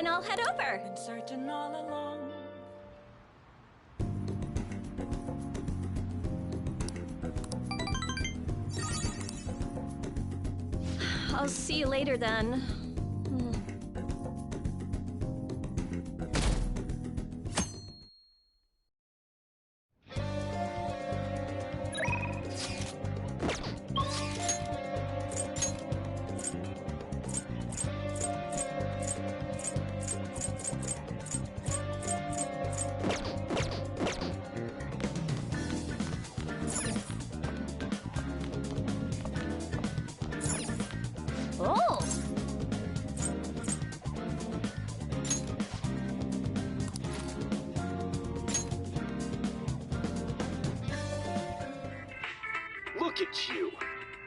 Then I'll head over. Been searching all along. I'll see you later then. Oh! Look at you!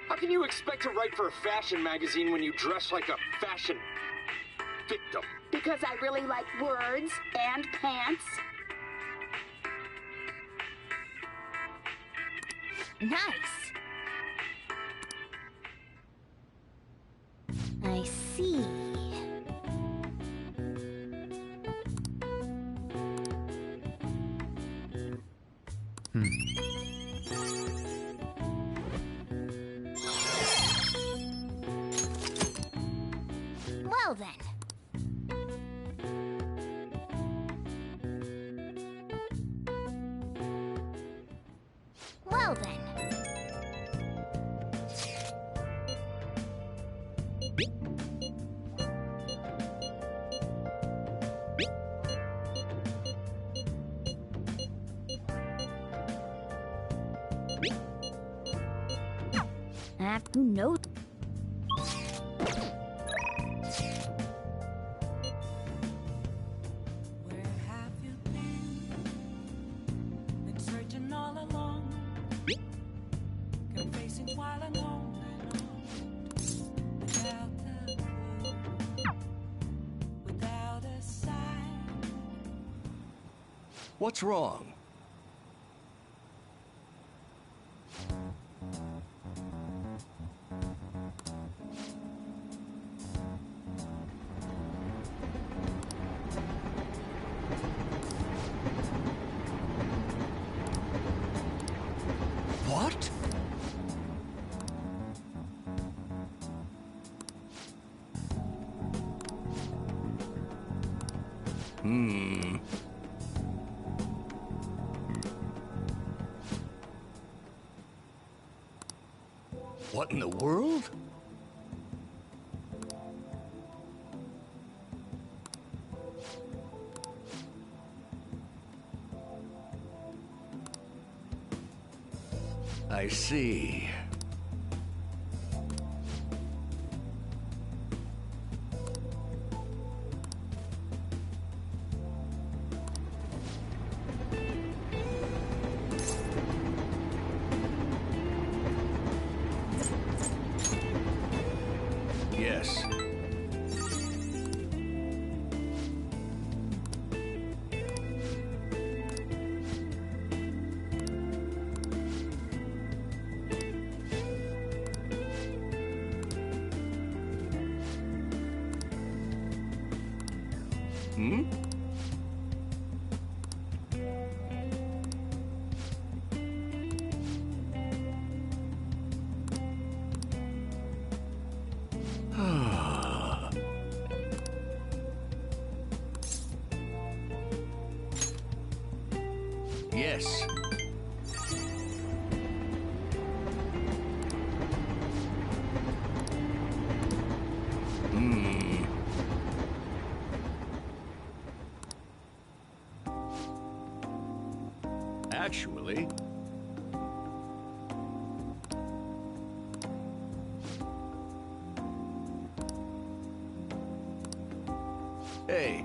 How can you expect to write for a fashion magazine when you dress like a fashion victim? Because I really like words and pants. Nice. I see. Well then. Well then. Who knows? Where have you been? Been searching all along. Kept facing while alone and on. Without a clue. Without a sign. What's wrong? What? What in the world? I see. Yes. Hmm? Yes. Actually... Hey.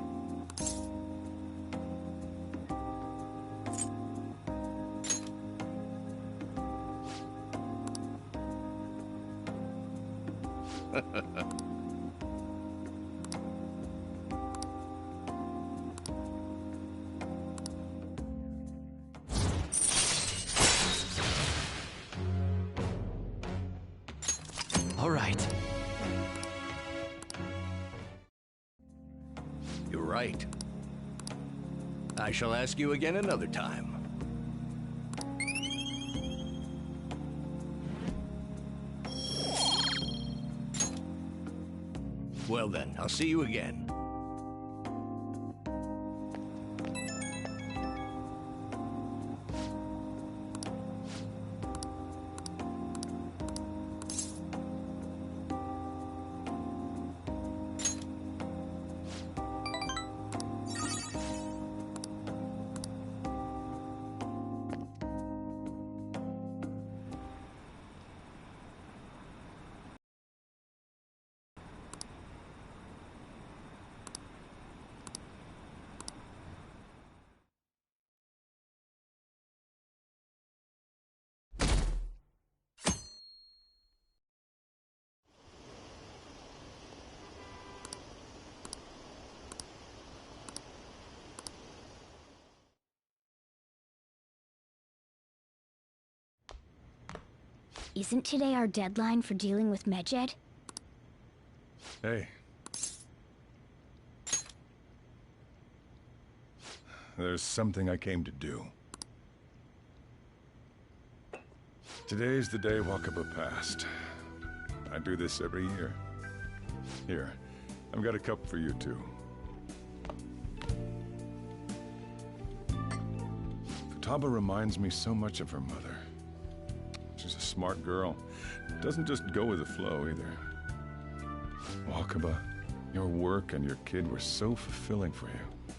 All right. You're right. I shall ask you again another time. Well then, I'll see you again. Isn't today our deadline for dealing with Medjed? Hey. There's something I came to do. Today's the day Wakaba passed. I do this every year. Here, I've got a cup for you too. Futaba reminds me so much of her mother. She's a smart girl. Doesn't just go with the flow either. Wakaba, your work and your kid were so fulfilling for you.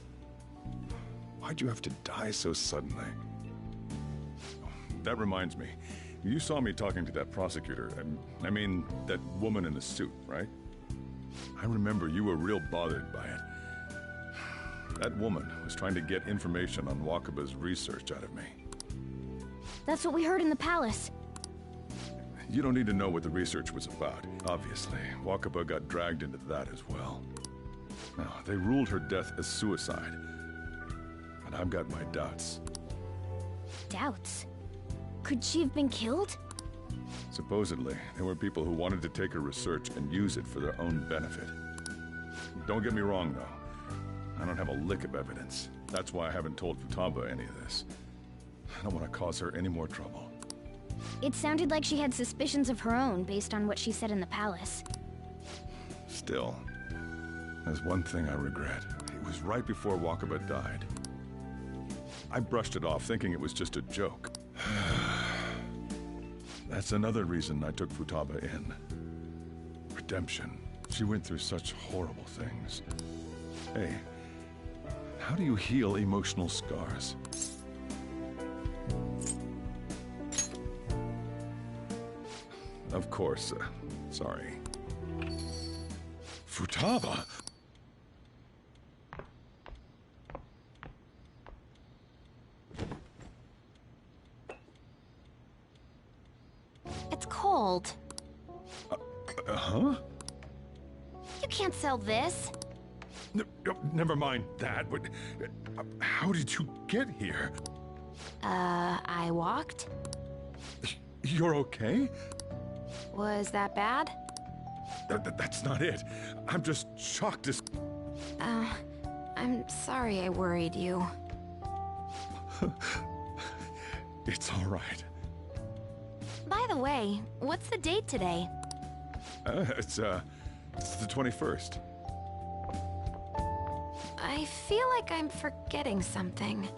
Why'd you have to die so suddenly? That reminds me. You saw me talking to that prosecutor. I mean, that woman in the suit, right? I remember you were real bothered by it. That woman was trying to get information on Wakaba's research out of me. That's what we heard in the palace. You don't need to know what the research was about. Obviously, Wakaba got dragged into that as well. Now, they ruled her death as suicide. And I've got my doubts. Doubts? Could she have been killed? Supposedly, there were people who wanted to take her research and use it for their own benefit. Don't get me wrong, though. I don't have a lick of evidence. That's why I haven't told Futaba any of this. I don't want to cause her any more trouble. It sounded like she had suspicions of her own based on what she said in the palace. Still, there's one thing I regret. It was right before Wakaba died. I brushed it off thinking it was just a joke. That's another reason I took Futaba in. Redemption. She went through such horrible things. Hey, how do you heal emotional scars? Of course, sorry. Futaba? It's cold. Huh? You can't sell this. Never mind that, but how did you get here? I walked? You're okay? Was that bad? That's not it. I'm just shocked as... I'm sorry I worried you. It's all right. By the way, what's the date today? It's the 21st. I feel like I'm forgetting something.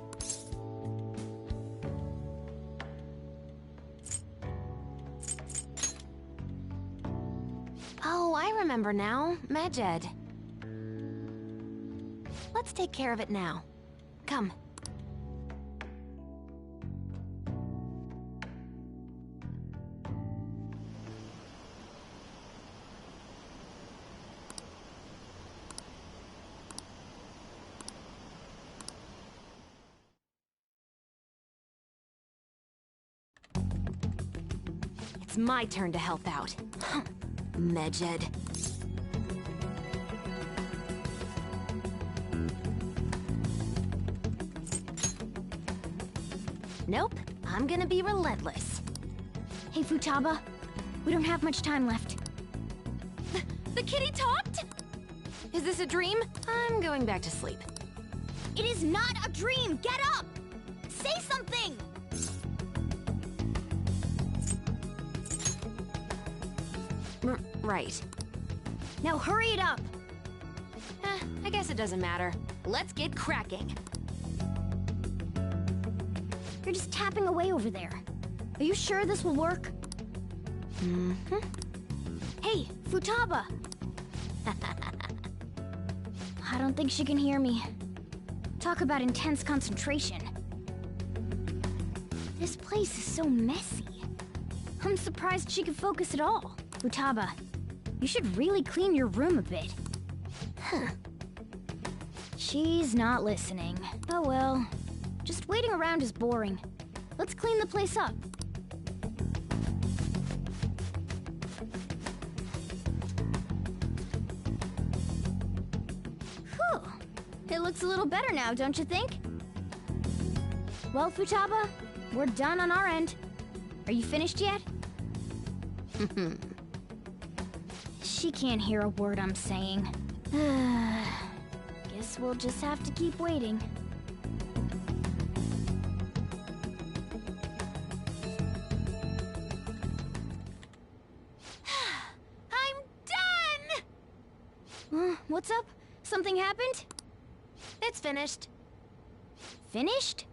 Oh, I remember now. Medjed. Let's take care of it now. Come. It's my turn to help out. Medjed. Nope, I'm gonna be relentless. Hey, Futaba. We don't have much time left. The kitty talked? Is this a dream? I'm going back to sleep. It is not a dream! Get up! Say something! Right. Now hurry it up! I guess it doesn't matter. Let's get cracking. You're just tapping away over there. Are you sure this will work? Mm-hmm. Hey, Futaba! I don't think she can hear me. Talk about intense concentration. This place is so messy. I'm surprised she could focus at all. Futaba, you should really clean your room a bit. Huh. She's not listening. Oh well. Just waiting around is boring. Let's clean the place up. Whew. It looks a little better now, don't you think? Well, Futaba, we're done on our end. Are you finished yet? She can't hear a word I'm saying. Guess we'll just have to keep waiting. I'm done! What's up? Something happened? It's finished. Finished?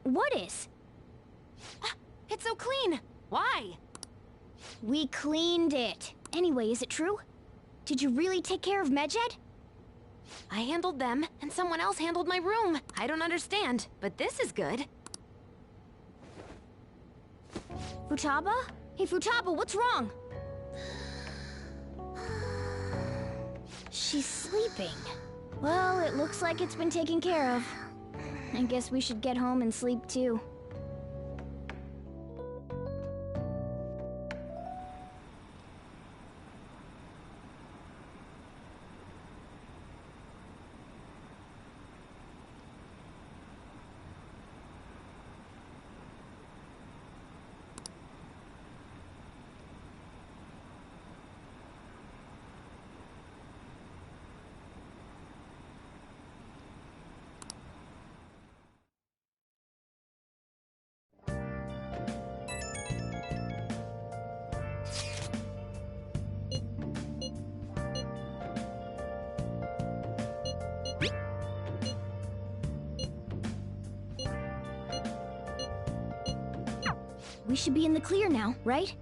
What is? It's so clean. Why? We cleaned it. Anyway, is it true? Did you really take care of Medjed? I handled them, and someone else handled my room. I don't understand, but this is good. Futaba? Hey, Futaba, what's wrong? She's sleeping. Well, it looks like it's been taken care of. I guess we should get home and sleep too. We should be in the clear now, right?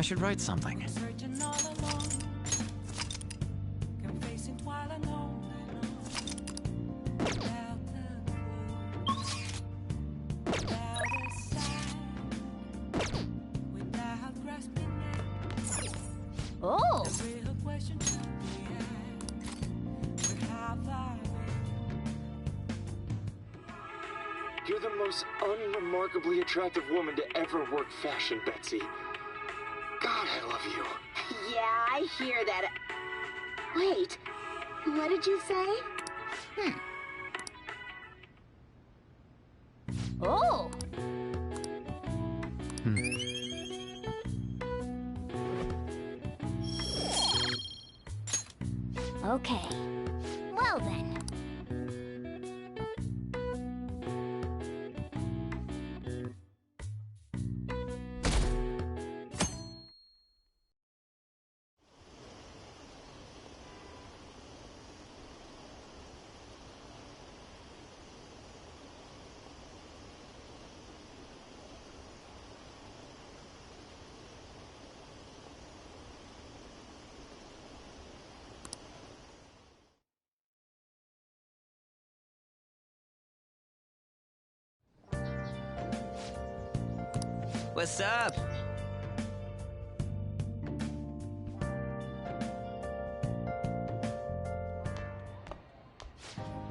I should write something. Searching all along, confessing while alone without a clue, without a sign, without grasping it. Oh! The real question to be asked, where have I been? You're the most unremarkably attractive woman to ever work fashion, Betsy. God, I love you. Yeah, I hear that. Wait, what did you say? Oh! Okay. Well then. What's up?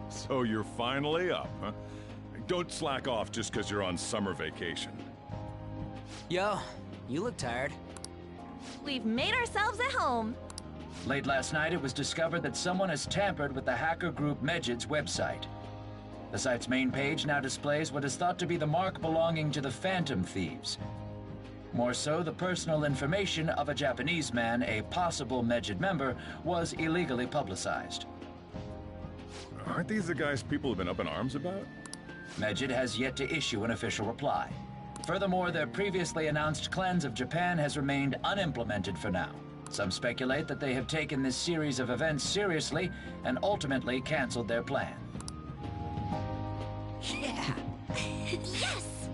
So you're finally up, huh? Don't slack off just because you're on summer vacation. Yo, you look tired. We've made ourselves at home. Late last night, it was discovered that someone has tampered with the hacker group Medjed's website. The site's main page now displays what is thought to be the mark belonging to the Phantom Thieves. More so, the personal information of a Japanese man, a possible Medjed member, was illegally publicized. Aren't these the guys people have been up in arms about? Medjed has yet to issue an official reply. Furthermore, their previously announced cleanse of Japan has remained unimplemented for now. Some speculate that they have taken this series of events seriously and ultimately canceled their plan. Yeah. Yes!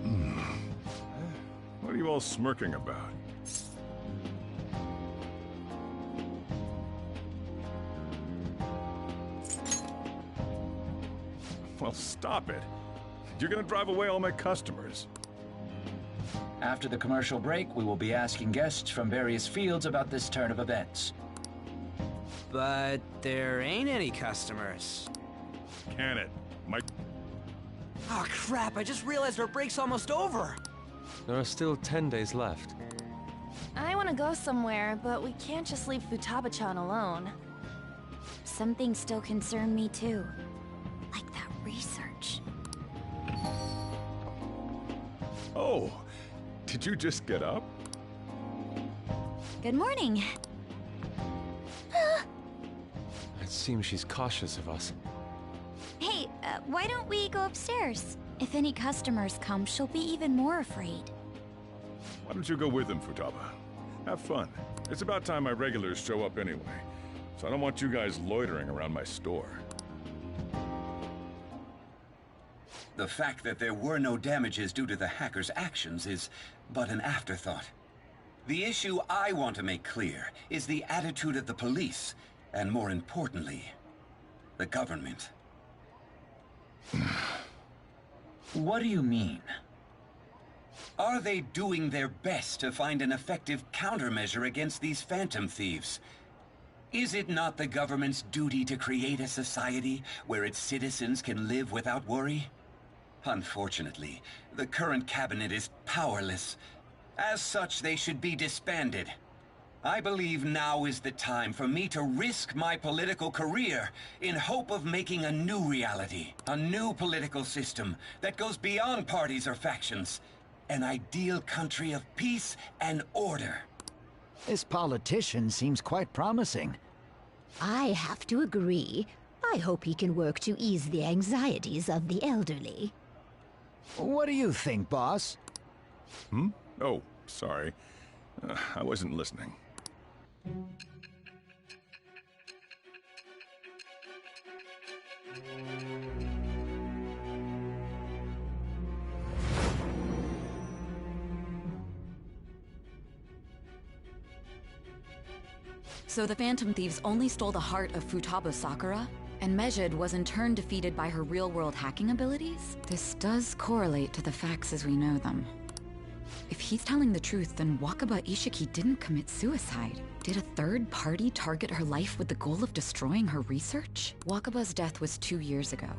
What are you all smirking about? Well, stop it. You're gonna drive away all my customers. After the commercial break, we will be asking guests from various fields about this turn of events. But there ain't any customers. Can it? My... Oh crap, I just realized our break's almost over. There are still 10 days left. I want to go somewhere, but we can't just leave Futaba-chan alone. Some things still concern me too. Like that research. Oh, did you just get up? Good morning. It seems she's cautious of us. Hey, why don't we go upstairs? If any customers come, she'll be even more afraid. Why don't you go with them, Futaba? Have fun. It's about time my regulars show up anyway, so I don't want you guys loitering around my store. The fact that there were no damages due to the hackers' actions is but an afterthought. The issue I want to make clear is the attitude of the police, and more importantly, the government. What do you mean? Are they doing their best to find an effective countermeasure against these Phantom Thieves? Is it not the government's duty to create a society where its citizens can live without worry? Unfortunately, the current cabinet is powerless. As such, they should be disbanded. I believe now is the time for me to risk my political career in hope of making a new reality, a new political system that goes beyond parties or factions, an ideal country of peace and order. This politician seems quite promising. I have to agree. I hope he can work to ease the anxieties of the elderly. What do you think, boss? Oh, sorry. I wasn't listening. So the Phantom Thieves only stole the heart of Futaba Sakura? And Medjed was in turn defeated by her real-world hacking abilities? This does correlate to the facts as we know them. If he's telling the truth, then Wakaba Ishiki didn't commit suicide. Did a third party target her life with the goal of destroying her research? Wakaba's death was 2 years ago.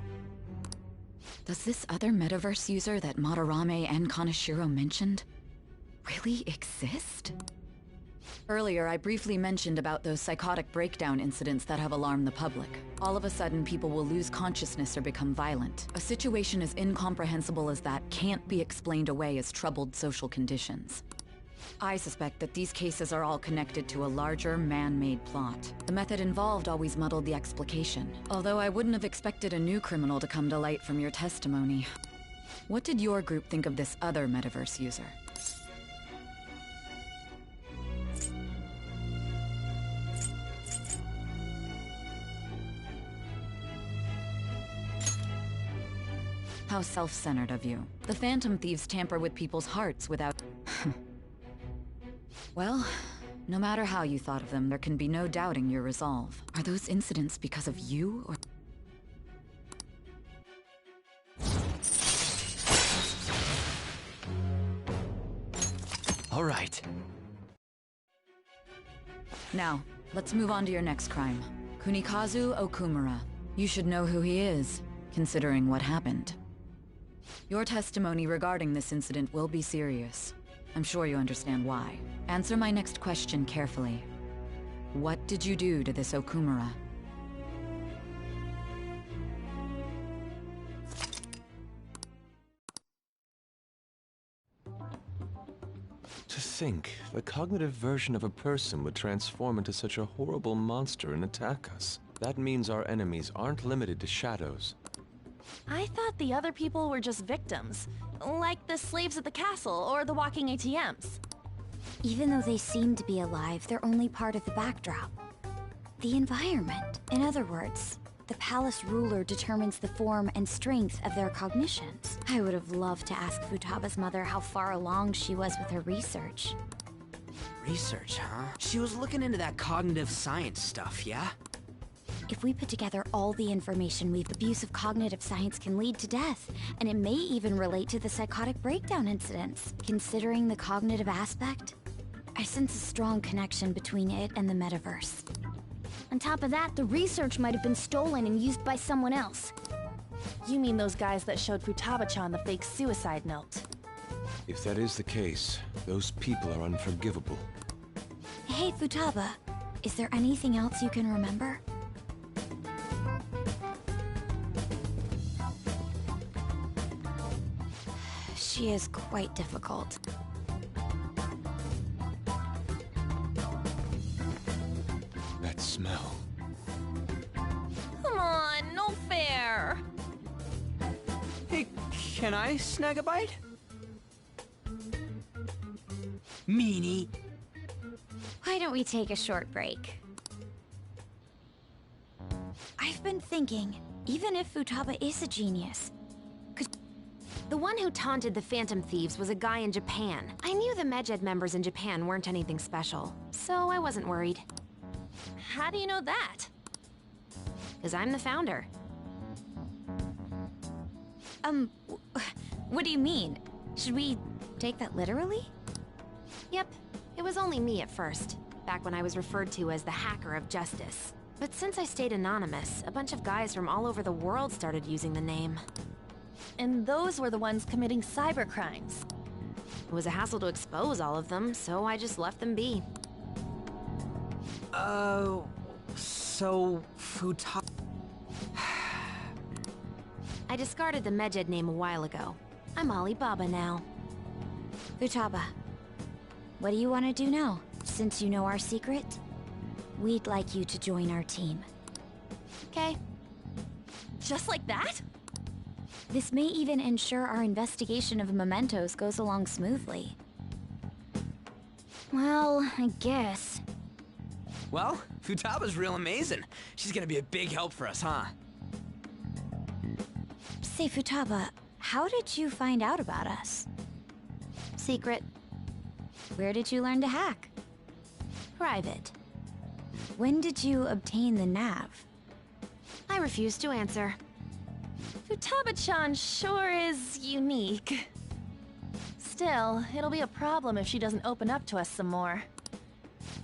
Does this other metaverse user that Madarame and Kaneshiro mentioned really exist? Earlier, I briefly mentioned about those psychotic breakdown incidents that have alarmed the public. All of a sudden, people will lose consciousness or become violent. A situation as incomprehensible as that can't be explained away as troubled social conditions. I suspect that these cases are all connected to a larger, man-made plot. The method involved always muddled the explication. Although I wouldn't have expected a new criminal to come to light from your testimony. What did your group think of this other metaverse user? How self-centered of you. The Phantom Thieves tamper with people's hearts without... Well, no matter how you thought of them, there can be no doubting your resolve. Are those incidents because of you, or... All right. Now, let's move on to your next crime. Kunikazu Okumura. You should know who he is, considering what happened. Your testimony regarding this incident will be serious. I'm sure you understand why. Answer my next question carefully. What did you do to this Okumura? To think, the cognitive version of a person would transform into such a horrible monster and attack us. That means our enemies aren't limited to shadows. I thought the other people were just victims, like the slaves at the castle or the walking ATMs. Even though they seem to be alive, they're only part of the backdrop. The environment. In other words, the palace ruler determines the form and strength of their cognitions. I would have loved to ask Futaba's mother how far along she was with her research. Research, huh? She was looking into that cognitive science stuff, yeah? If we put together all the information, abuse of cognitive science can lead to death, and it may even relate to the psychotic breakdown incidents. Considering the cognitive aspect, I sense a strong connection between it and the metaverse. On top of that, the research might have been stolen and used by someone else. You mean those guys that showed Futaba-chan the fake suicide note? If that is the case, those people are unforgivable. Hey, Futaba, is there anything else you can remember? She is quite difficult. That smell. Come on, no fair. Hey, can I snag a bite? Meanie. Why don't we take a short break? I've been thinking, even if Futaba is a genius, the one who taunted the Phantom Thieves was a guy in Japan. I knew the Medjed members in Japan weren't anything special, so I wasn't worried. How do you know that? Because I'm the founder. What do you mean? Should we take that literally? Yep, it was only me at first, back when I was referred to as the Hacker of Justice. But since I stayed anonymous, a bunch of guys from all over the world started using the name. And those were the ones committing cybercrimes. It was a hassle to expose all of them, so I just left them be. So Futaba... I discarded the Medjed name a while ago. I'm Alibaba now. Futaba, what do you want to do now? Since you know our secret, we'd like you to join our team. Okay. Just like that? This may even ensure our investigation of mementos goes along smoothly. Well, I guess. Well, Futaba's real amazing. She's gonna be a big help for us, huh? Say, Futaba, how did you find out about us? Secret. Where did you learn to hack? Private. When did you obtain the nav? I refuse to answer. Futaba-chan sure is unique. Still, it'll be a problem if she doesn't open up to us some more.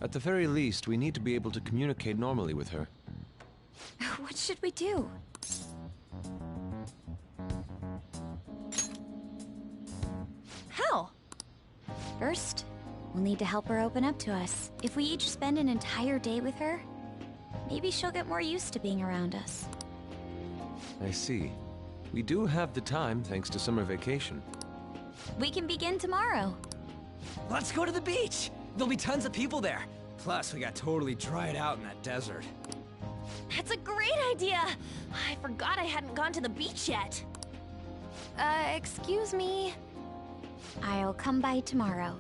At the very least, we need to be able to communicate normally with her. What should we do? How? First, we'll need to help her open up to us. If we each spend an entire day with her, maybe she'll get more used to being around us. I see. We do have the time, thanks to summer vacation. We can begin tomorrow. Let's go to the beach! There'll be tons of people there. Plus, we got totally dried out in that desert. That's a great idea! I forgot I hadn't gone to the beach yet. Excuse me? I'll come by tomorrow.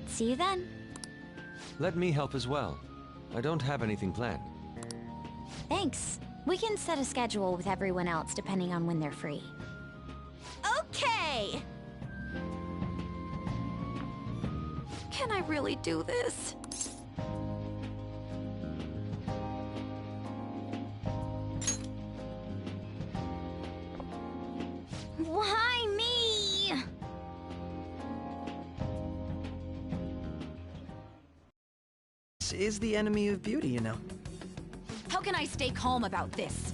See you then. Let me help as well. I don't have anything planned. Thanks. We can set a schedule with everyone else depending on when they're free. Okay! Can I really do this? Why me? This is the enemy of beauty, you know. How can I stay calm about this?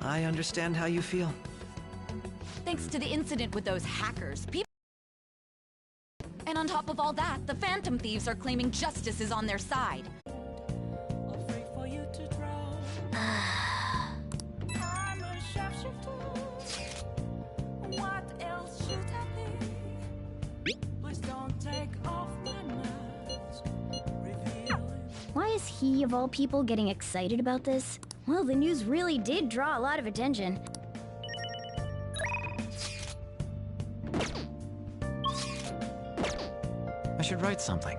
I understand how you feel. Thanks to the incident with those hackers, people... And on top of all that, the Phantom Thieves are claiming justice is on their side. Afraid for you to drown. I'm a sharpshooter. What else should I be? Please don't Don't take off my mask. Why is he, of all people, getting excited about this? Well, the news really did draw a lot of attention. I should write something.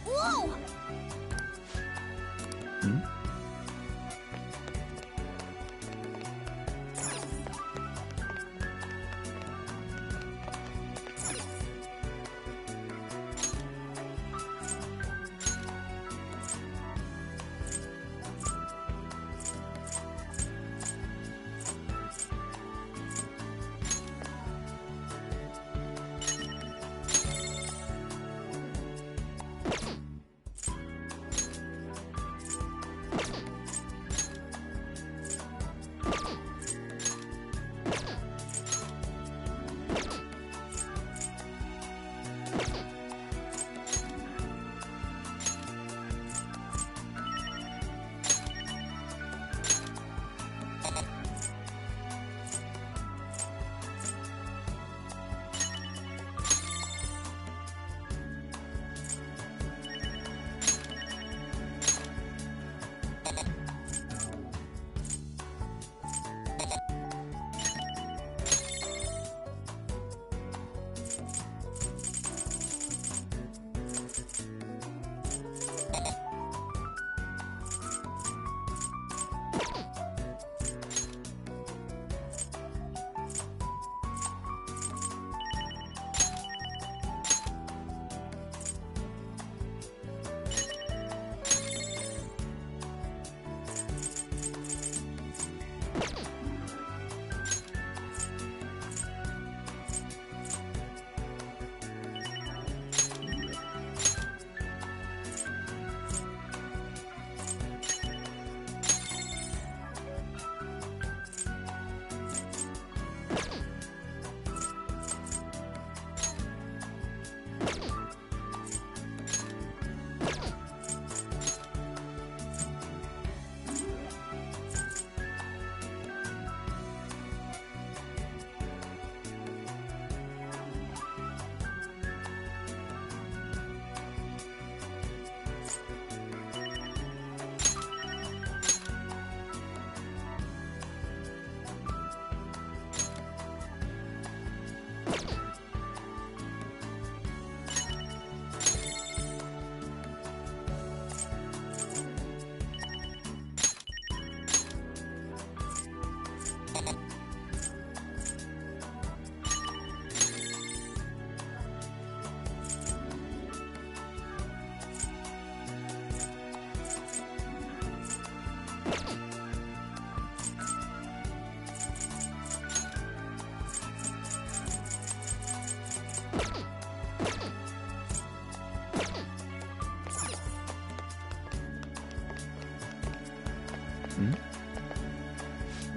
Whoa!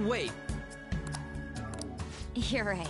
Wait. You're right.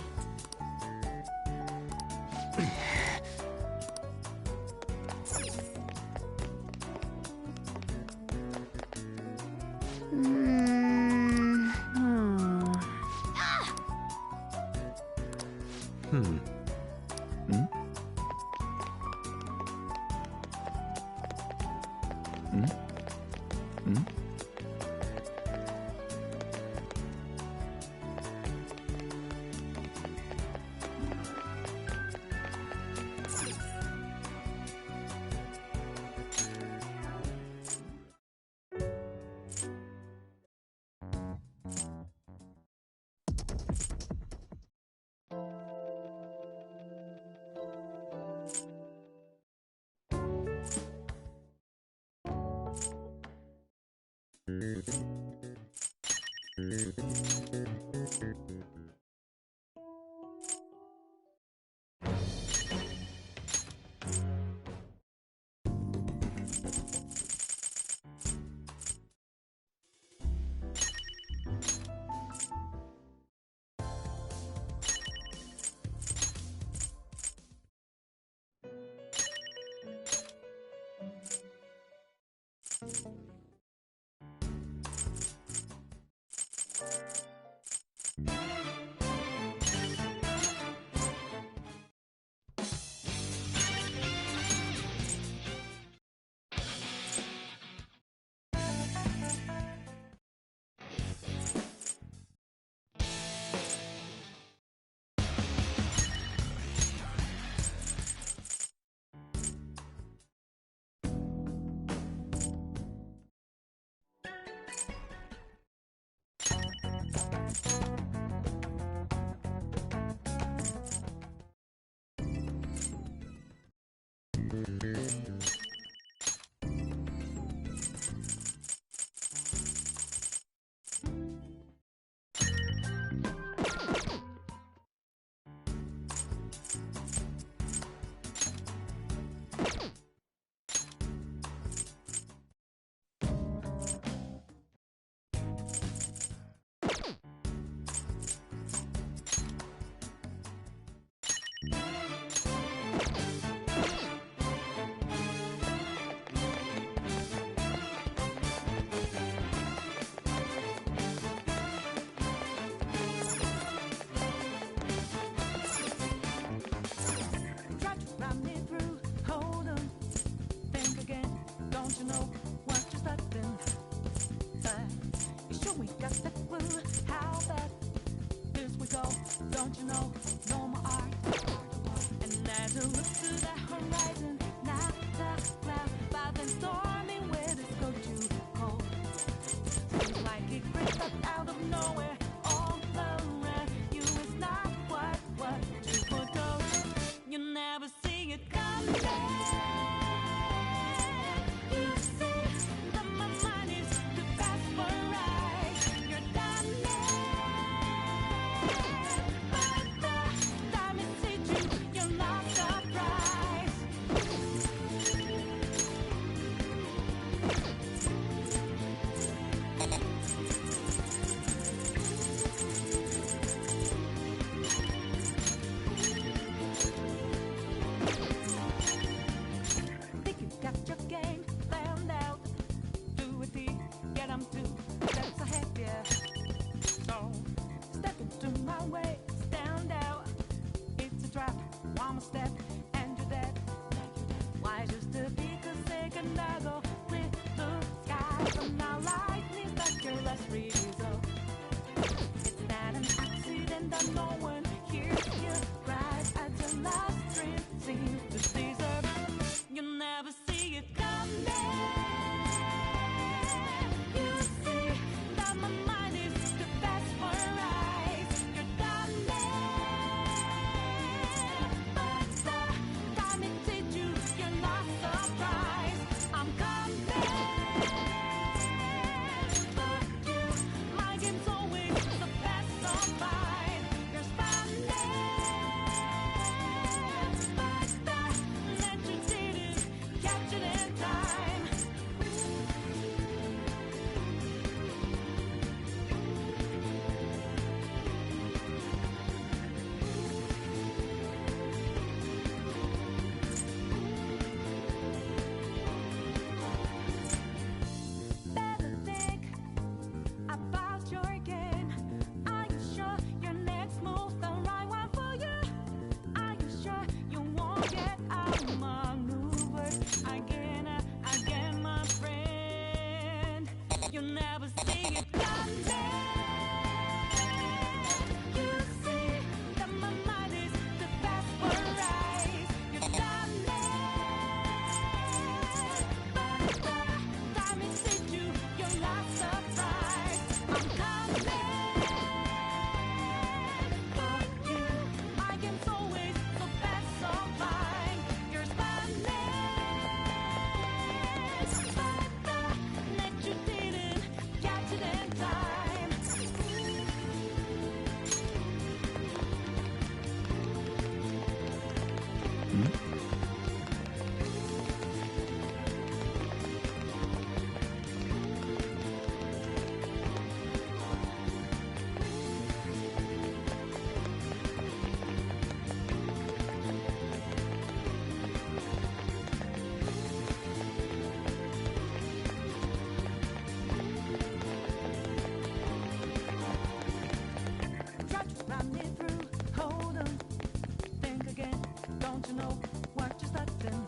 don't you know what you're starting?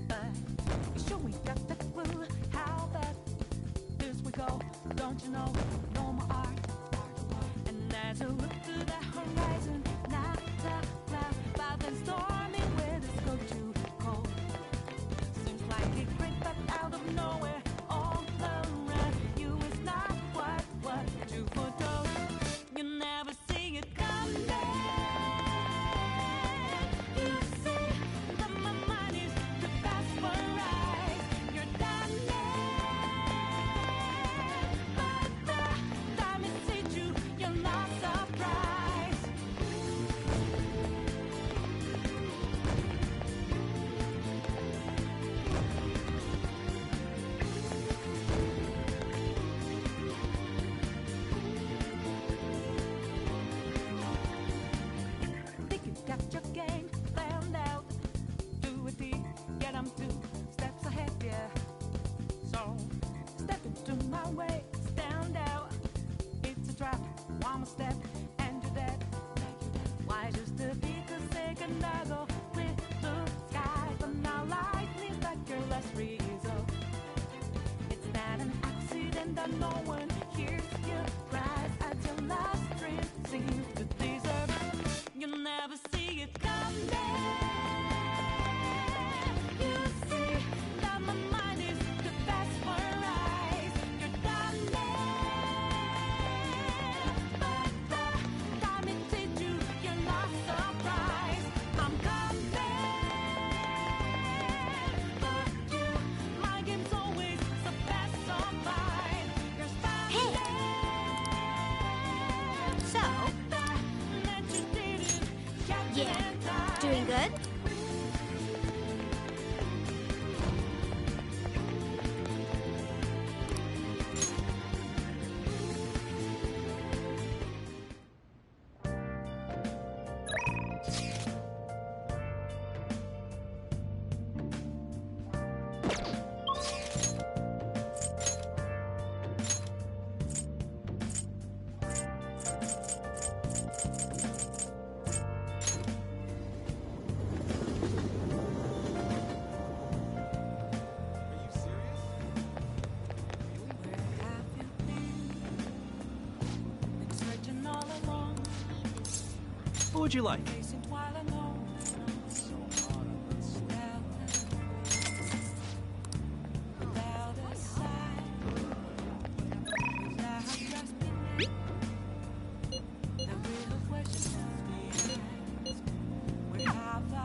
But you sure we got the clue how that this we go, don't you know? No more art. And as I look to the horizon, not a cloud, but then stormy weather's go too cold. Seems like it crept up out of nowhere, all around you is not what you foretold. You never see it coming. You see that my mind is the best for right. You're done but the time it hit you, you're not surprised. Think you got your game planned out. Do it deep, get 'em 2 steps ahead, yeah. So, step into my way, stand out. It's a trap, one more step, and you're dead. Why just to be a second I go with blue skies, but now lightning like your last result. It's not an accident that no one hears your cries as your last dream seems to deserve. You never see it coming. You see that my mind is the best for eyes. You're done but the time it hit you, you're not surprised. I'm coming for you. My game's always the best of mine. You're standing So, that you didn't catch it yeah, in time. doing good? Searching all along, What would you like? chasing while I know. Without a sign, without grasping it, the real question is behind. Where have I?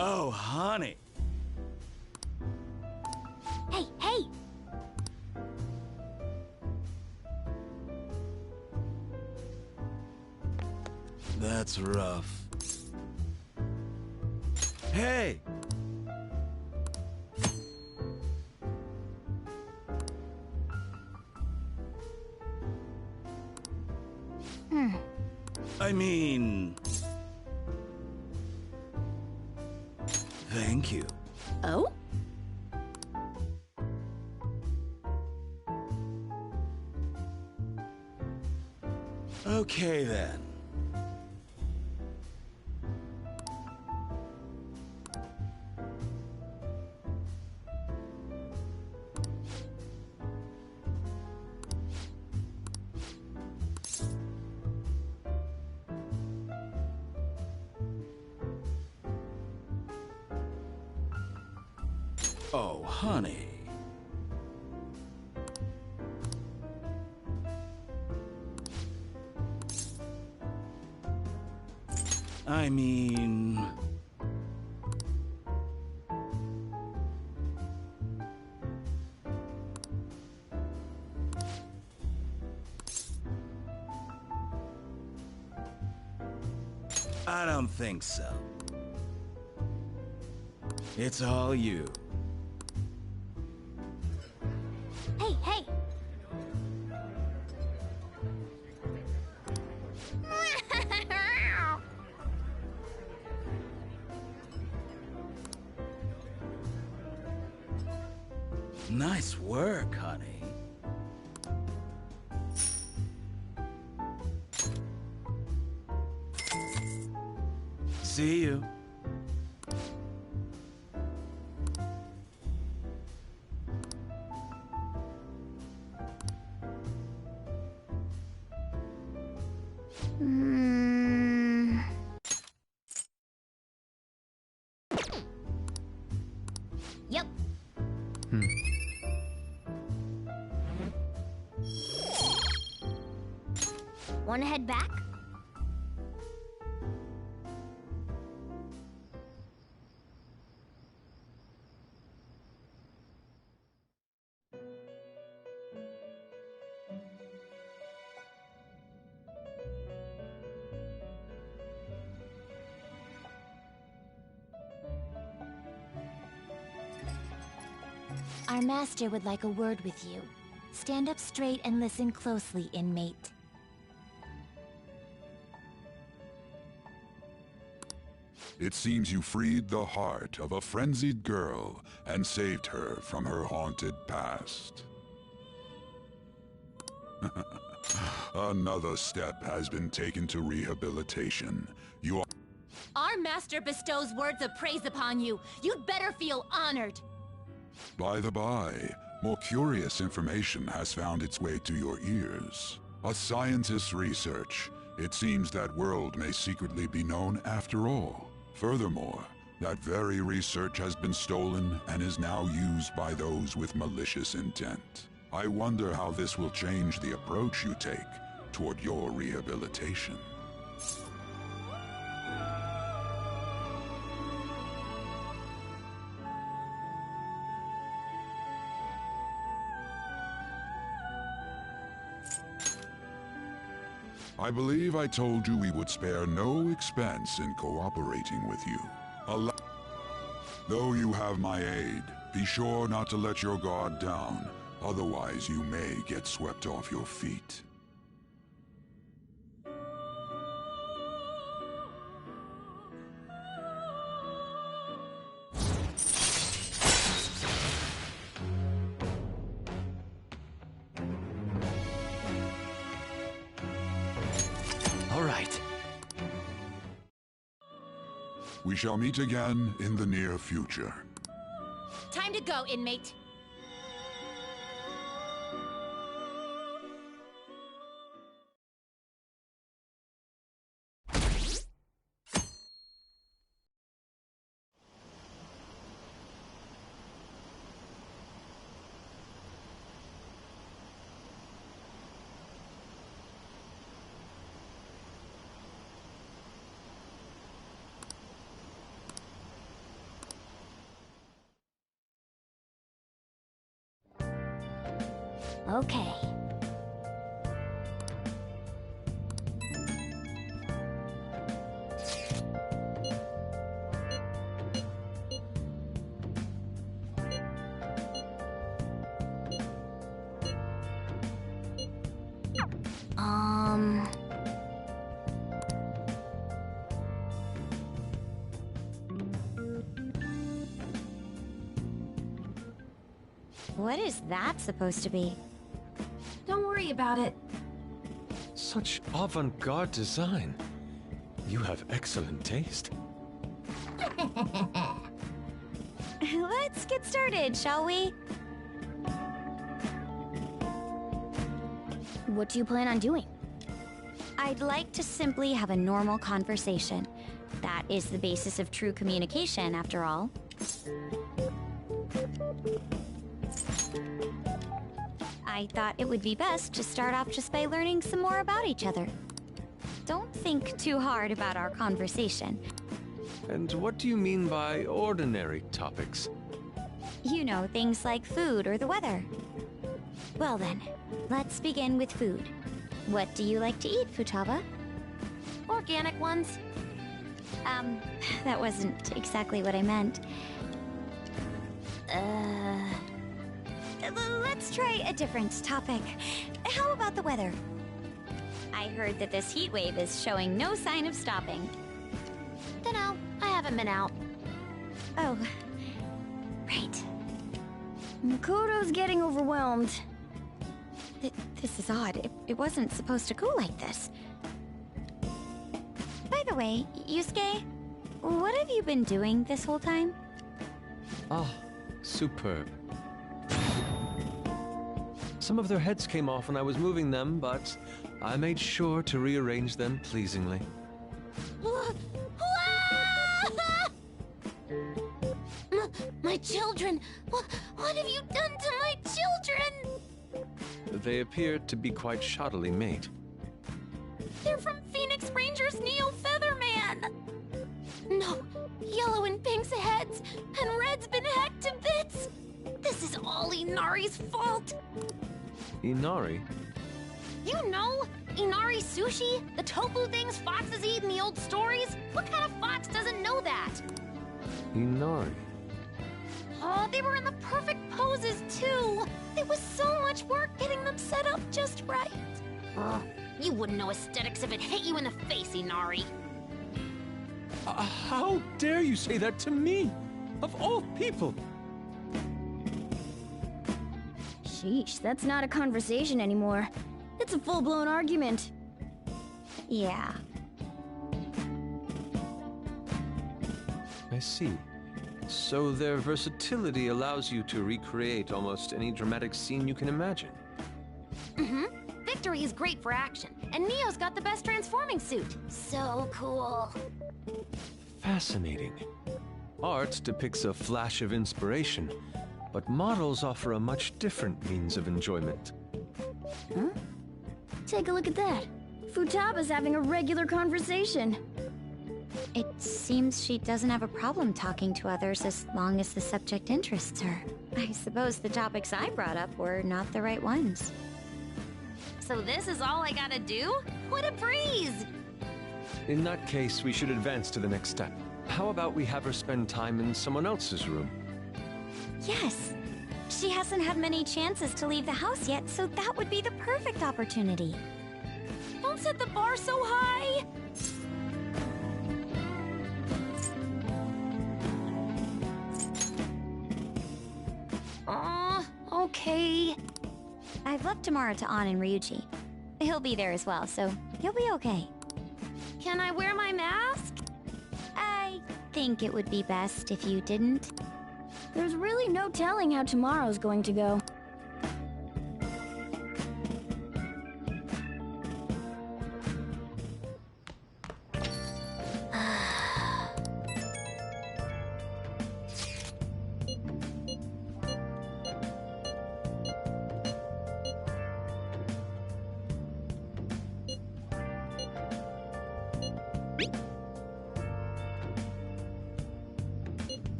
Oh, honey. Hey, hey! That's rough. Hey! I mean... Thank you. Oh? Okay, then. Oh, honey. I mean... I don't think so. It's all you. Hey, hey! Nice work, honey. See you. Yep. Wanna head back? Our master would like a word with you. Stand up straight and listen closely, inmate. It seems you freed the heart of a frenzied girl and saved her from her haunted past. Another step has been taken to rehabilitation. You are... Our master bestows words of praise upon you. You'd better feel honored. By the by, more curious information has found its way to your ears. A scientist's research. It seems that world may secretly be known after all. Furthermore, that very research has been stolen and is now used by those with malicious intent. I wonder how this will change the approach you take toward your rehabilitation. I believe I told you we would spare no expense in cooperating with you. Though you have my aid, be sure not to let your guard down, otherwise you may get swept off your feet. All right. We shall meet again in the near future. Time to go, inmate. Okay. What is that supposed to be? Don't worry about it. Such avant-garde design. You have excellent taste. Let's get started, shall we? What do you plan on doing? I'd like to simply have a normal conversation. That is the basis of true communication, after all. I thought it would be best to start off just by learning some more about each other. Don't think too hard about our conversation. And what do you mean by ordinary topics? You know, things like food or the weather. Well then, let's begin with food. What do you like to eat, Futaba? Organic ones. That wasn't exactly what I meant. Let's try a different topic. How about the weather? I heard that this heat wave is showing no sign of stopping. Dunno, I haven't been out. Oh, right. Makoto's getting overwhelmed. This is odd. It wasn't supposed to go like this. By the way, Yusuke, What have you been doing this whole time? Ah, superb. Some of their heads came off when I was moving them, but I made sure to rearrange them pleasingly. My children! What have you done to my children? They appear to be quite shoddily made. They're from Phoenix Rangers Neo Featherman! No, Yellow and Pink's heads, and Red's been hacked to bits! This is all Inari's fault! Inari? You know, Inari sushi? The tofu things foxes eat in the old stories? What kind of fox doesn't know that? Inari? Oh, they were in the perfect poses, too! It was so much work getting them set up just right. You wouldn't know aesthetics if it hit you in the face, Inari. How dare you say that to me? Of all people! Sheesh, that's not a conversation anymore. It's a full-blown argument. Yeah. I see. So their versatility allows you to recreate almost any dramatic scene you can imagine. Mm-hmm. Victory is great for action, and Neo's got the best transforming suit. So cool. Fascinating. Art depicts a flash of inspiration, but models offer a much different means of enjoyment. Huh? Take a look at that. Futaba's having a regular conversation. It seems she doesn't have a problem talking to others as long as the subject interests her. I suppose the topics I brought up were not the right ones. So this is all I gotta do? What a breeze! In that case, we should advance to the next step. How about we have her spend time in someone else's room? Yes. She hasn't had many chances to leave the house yet, so that would be the perfect opportunity. Don't set the bar so high! Okay. I've left Tamara to An and Ryuji. He'll be there as well, so you'll be okay. Can I wear my mask? I think it would be best if you didn't. There's really no telling how tomorrow's going to go.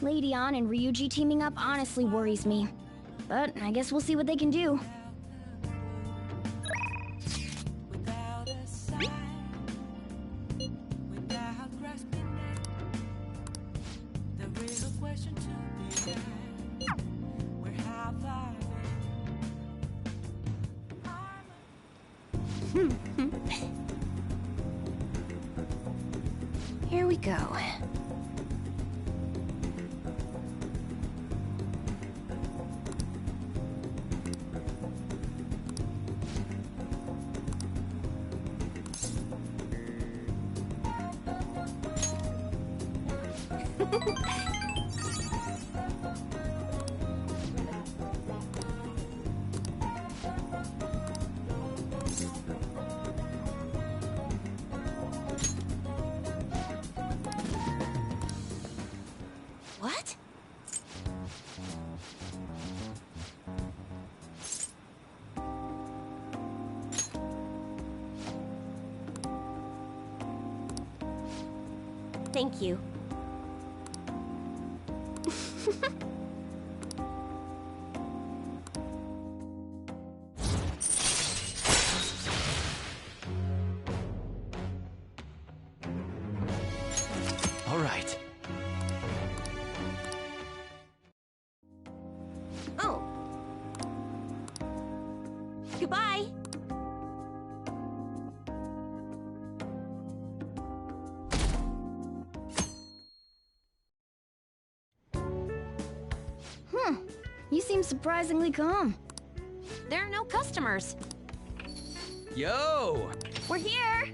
Lady An and Ryuji teaming up honestly worries me. But I guess we'll see what they can do. Here we go. What? Thank you. All right. Oh. Goodbye. You seem surprisingly calm. There are no customers. Yo! We're here!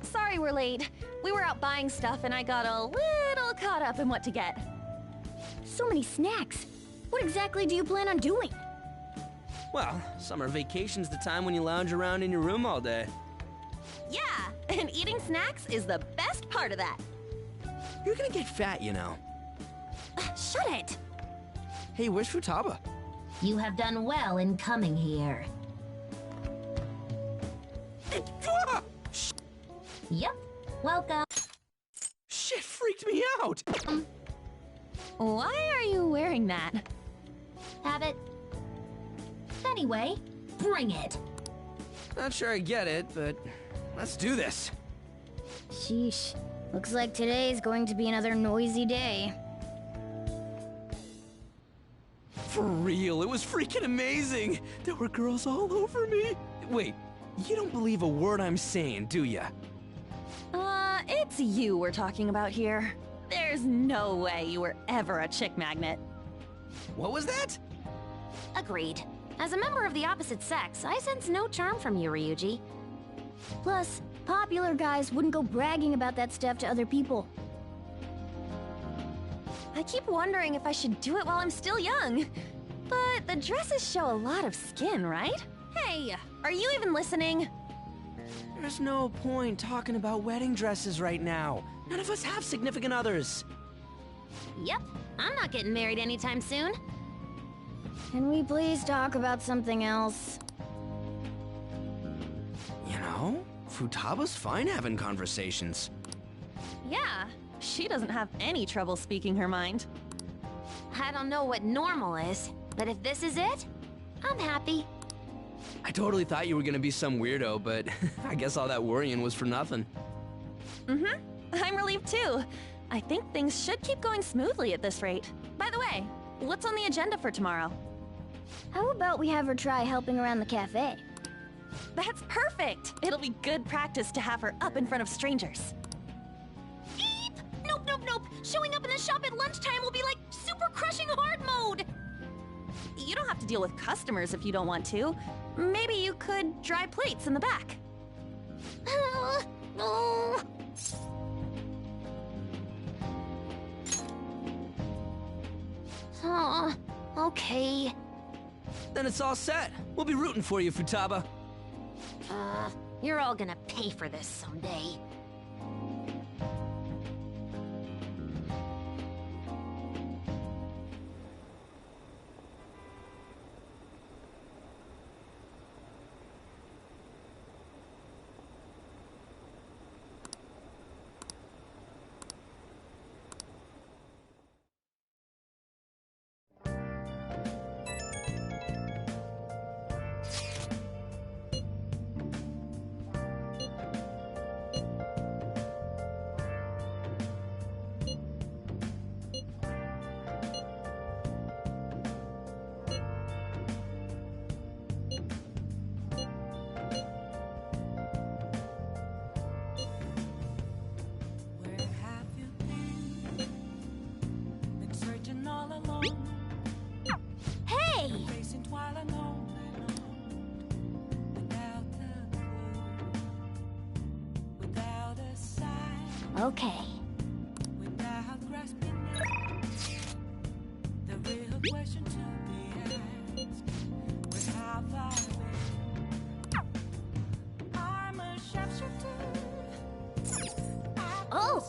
Sorry we're late. We were out buying stuff and I got a little caught up in what to get. So many snacks. What exactly do you plan on doing? Well, summer vacation's the time when you lounge around in your room all day. Yeah, and eating snacks is the best part of that. You're gonna get fat, you know. Shut it! Hey, where's Futaba? You have done well in coming here. Yep, welcome. Shit freaked me out! Why are you wearing that? Have it. Anyway, bring it. Not sure I get it, but let's do this. Sheesh. Looks like today's going to be another noisy day. For real, it was freaking amazing! There were girls all over me! Wait, you don't believe a word I'm saying, do ya? It's you we're talking about here. There's no way you were ever a chick magnet. What was that? Agreed. As a member of the opposite sex, I sense no charm from you, Ryuji. Plus, popular guys wouldn't go bragging about that stuff to other people. I keep wondering if I should do it while I'm still young. But the dresses show a lot of skin, right? Hey, are you even listening? There's no point talking about wedding dresses right now. None of us have significant others. Yep, I'm not getting married anytime soon. Can we please talk about something else? You know, Futaba's fine having conversations. Yeah, she doesn't have any trouble speaking her mind. I don't know what normal is, but if this is it, I'm happy. I totally thought you were gonna be some weirdo, but I guess all that worrying was for nothing. Mm-hmm. I'm relieved too. I think things should keep going smoothly at this rate. By the way, what's on the agenda for tomorrow? How about we have her try helping around the cafe? That's perfect! It'll be good practice to have her up in front of strangers. Eep! Nope, nope, nope! Showing up in the shop at lunchtime will be like super crushing hard mode! You don't have to deal with customers if you don't want to. Maybe you could dry plates in the back. Okay. Then it's all set. We'll be rooting for you, Futaba. You're all gonna pay for this someday. Okay. Oh!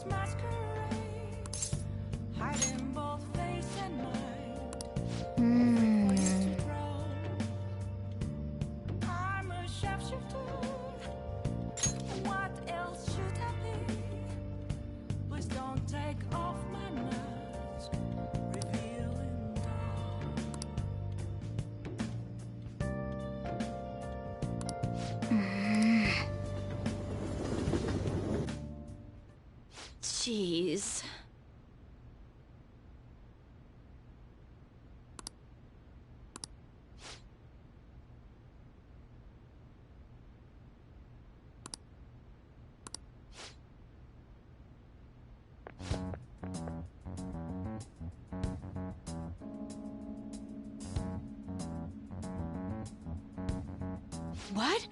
Jeez. What?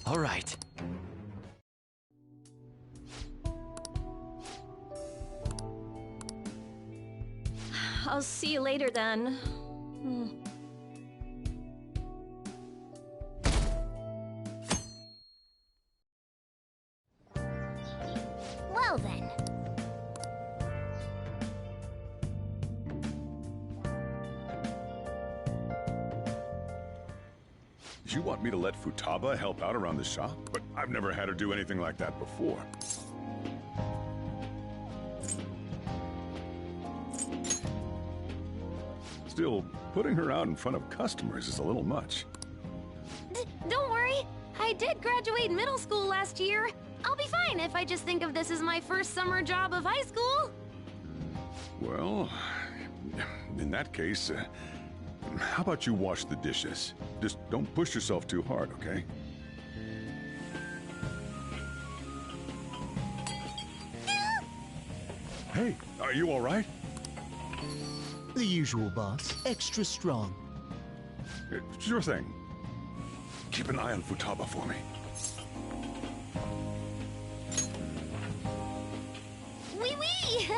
All right. I'll see you later then. Well then. You want me to let Futaba help out around the shop? But I've never had her do anything like that before. Still, putting her out in front of customers is a little much. Don't worry. I did graduate middle school last year. I'll be fine if I just think of this as my first summer job of high school. Well, in that case, how about you wash the dishes? Just don't push yourself too hard, okay? Hey, are you all right? The usual, boss. Extra strong. Sure thing. Keep an eye on Futaba for me. Wee wee!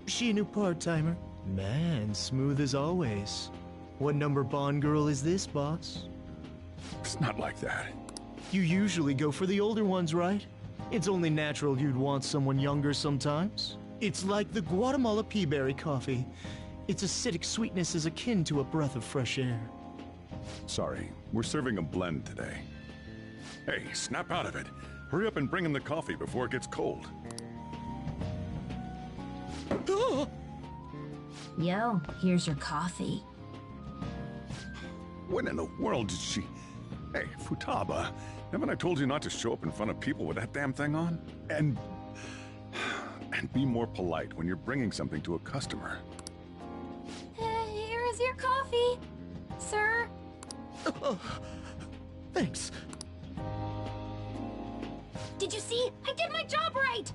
She a new part-timer? Man, smooth as always. What number Bond girl is this, boss? It's not like that. You usually go for the older ones, right? It's only natural you'd want someone younger sometimes. It's like the Guatemala peaberry coffee. Its acidic sweetness is akin to a breath of fresh air. Sorry, we're serving a blend today. Hey, snap out of it. Hurry up and bring him the coffee before it gets cold. Yo, here's your coffee. When in the world did she... Hey, Futaba, haven't I told you not to show up in front of people with that damn thing on? And be more polite when you're bringing something to a customer. Here is your coffee, sir. Thanks. Did you see? I did my job right!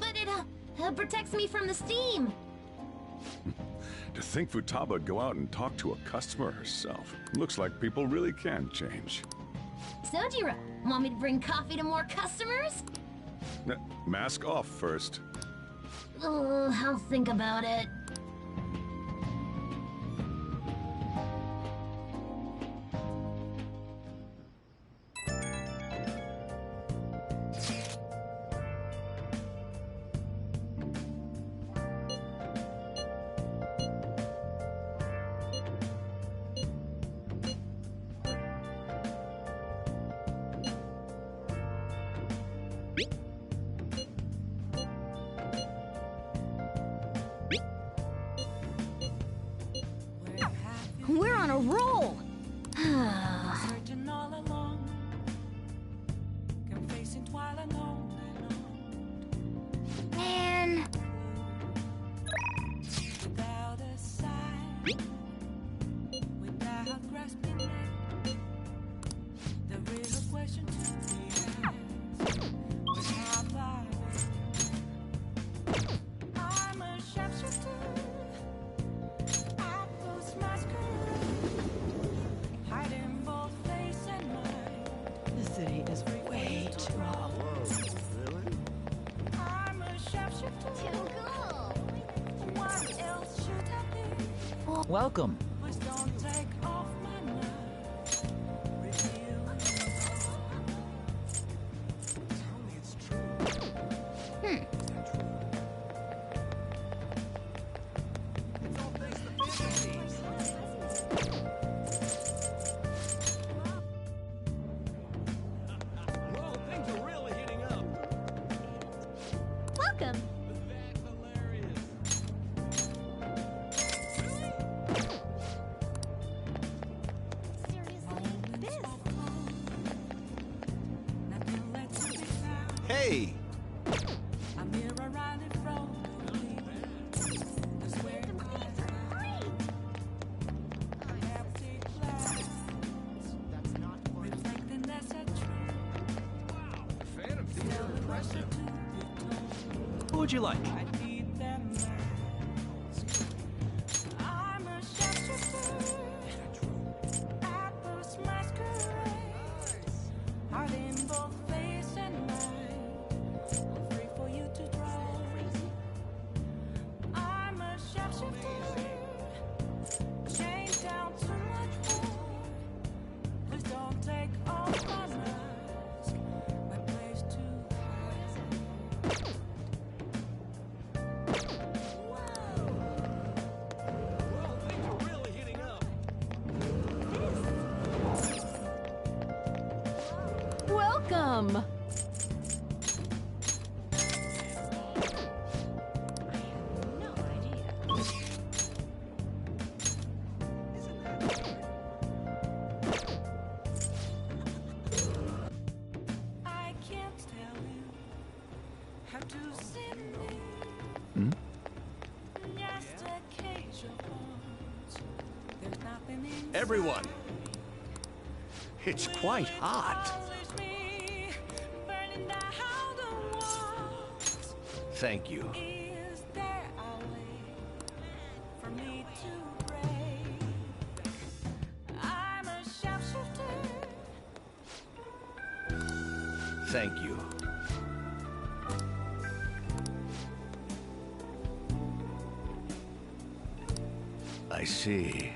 But it protects me from the steam. To think Futaba'd go out and talk to a customer herself. Looks like people really can change. Sojiro, want me to bring coffee to more customers? Mask off first. Oh, I'll think about it. We're on a roll! Searching all along, confessing twilight on Man! without a sign, without grasping it. The real question to be asked was how far I'm a sharpshooter. I post masquerade, hiding both face and mind. The city is way too hot. I'm a sharpshooter. Too cool. What else should I be? Welcome. Please don't take off my mask. Reveal. Tell me it's true. Whoa, things are really heating up. Welcome! Hey! A mirror right in front of me. The square empty glass. Reflecting that's a truth. Phantom Thief are impressive. What would you like? I need them mask. I'm a sharpshooter. I post masquerade. Heart in both face and mind. I'm free for you to draw. I'm a sharpshooter. Chained down to much more. Please don't take off my mask. My place to hide. Whoa, things are really heating up. Welcome! I can't tell you how to see me. Just a cage of bones. There's nothing in Everyone! It's quite hot. me. Burning down the walls. Thank you. Is there a way for me to break? I'm a sharpshooter. Thank you. I see.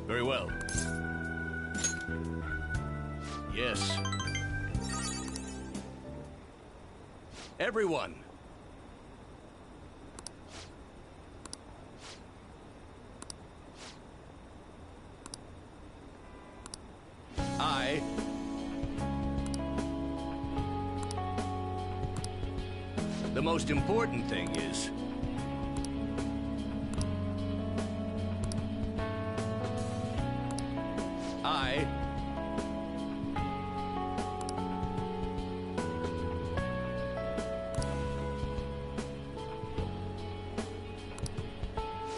Very well. Yes. Everyone. I... The most important thing is... I...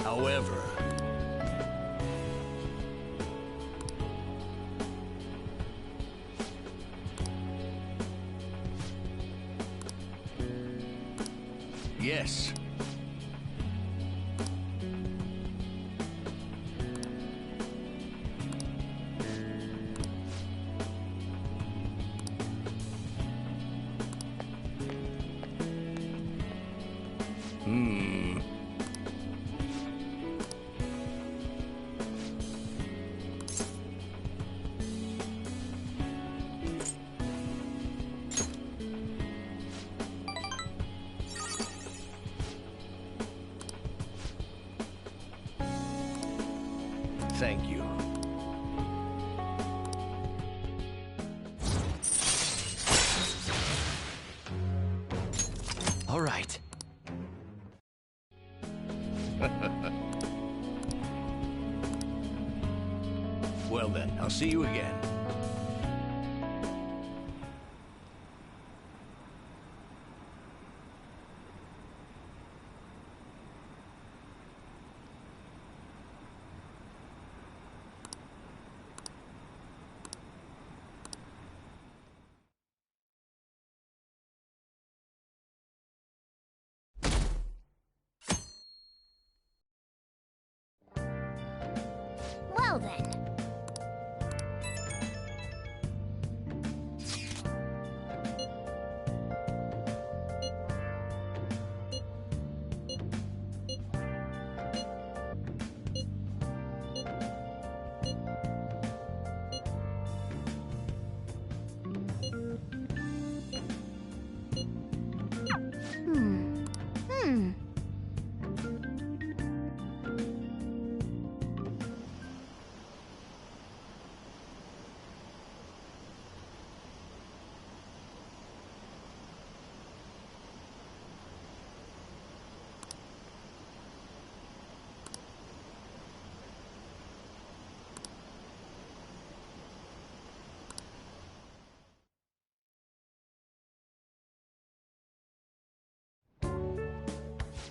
However... Yes. thank you. All right. Well then, I'll see you again. Well then.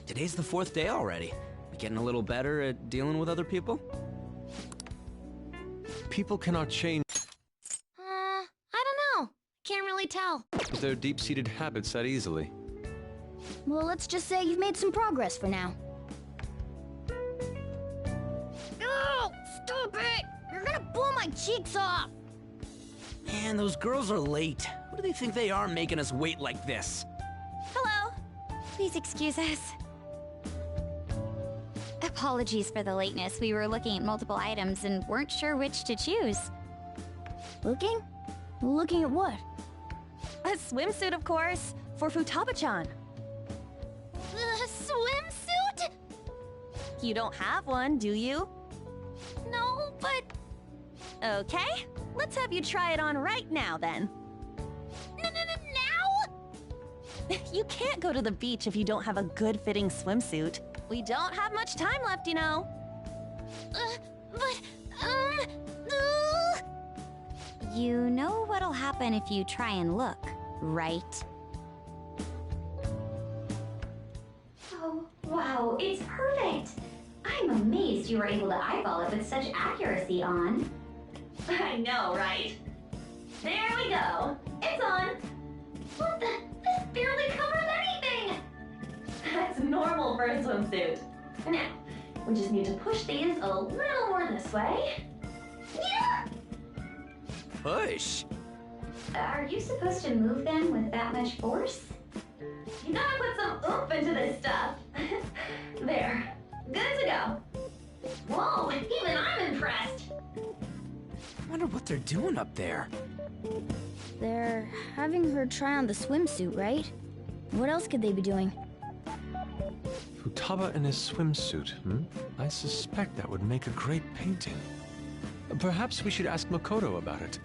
Today's the 4th day already. You getting a little better at dealing with other people? People cannot change I don't know. Can't really tell. their deep-seated habits that easily. Well, let's just say you've made some progress for now. Oh, stop it! You're gonna blow my cheeks off! Man, those girls are late. What do they think they are making us wait like this? Hello. Please excuse us. Apologies for the lateness. We were looking at multiple items and weren't sure which to choose. Looking? Looking at what? A swimsuit, of course, for Futaba-chan. The swimsuit? You don't have one, do you? No, but... Okay, let's have you try it on right now, then. Now? You can't go to the beach if you don't have a good-fitting swimsuit. We don't have much time left, you know. You know what'll happen if you try and look, right? Oh, wow, it's perfect! I'm amazed you were able to eyeball it with such accuracy on. I know, right? There we go. It's on. What the? This barely covers anything! That's normal for a swimsuit. Now, we just need to push these a little more this way. Yeah! Push? Are you supposed to move them with that much force? You gotta put some oomph into this stuff. There. Good to go. Whoa, even I'm impressed. I wonder what they're doing up there. They're having her try on the swimsuit, right? What else could they be doing? Futaba in his swimsuit, I suspect that would make a great painting. Perhaps we should ask Makoto about it.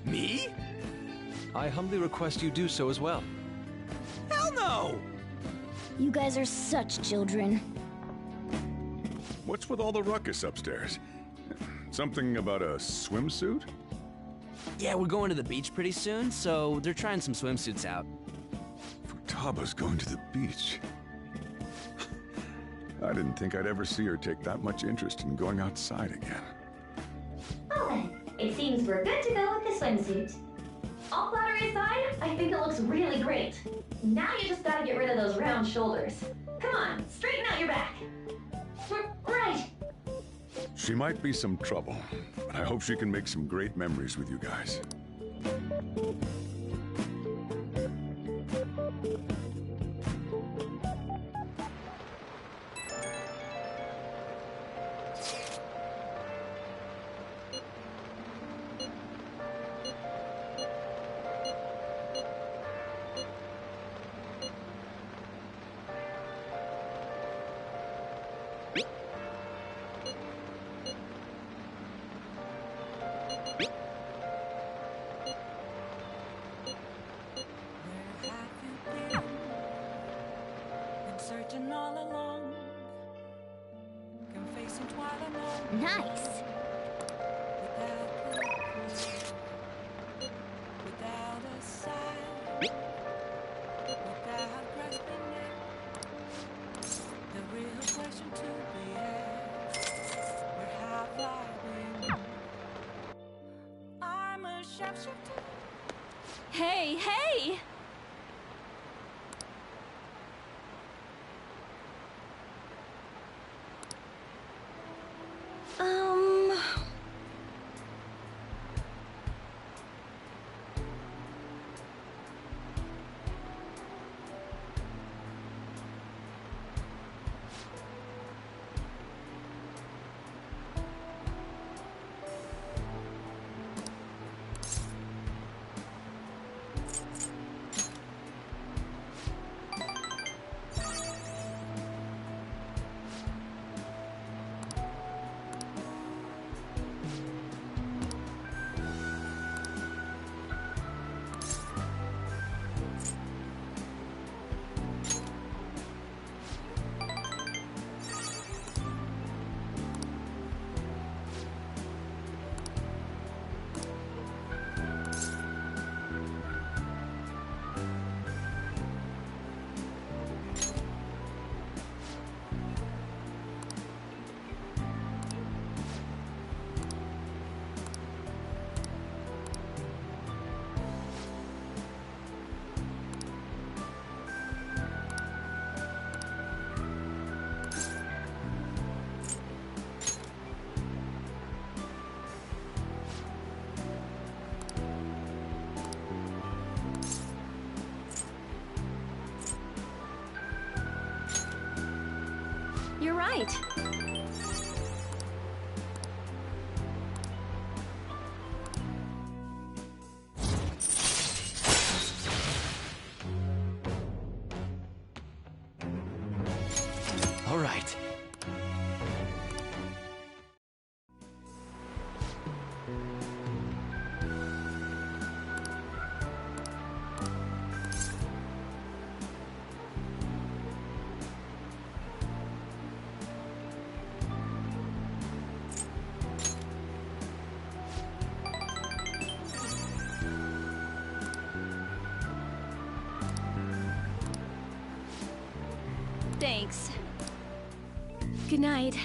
Me? I humbly request you do so as well. Hell no! You guys are such children. What's with all the ruckus upstairs? Something about a swimsuit? Yeah, we're going to the beach pretty soon, so they're trying some swimsuits out. Futaba's going to the beach. I didn't think I'd ever see her take that much interest in going outside again. Well then, it seems we're good to go with the swimsuit. All flattery aside, I think it looks really great. Now you just gotta get rid of those round shoulders. Come on, straighten out your back. Right. She might be some trouble, but I hope she can make some great memories with you guys. Hey, hey! You're right. All right. Thanks. Good night.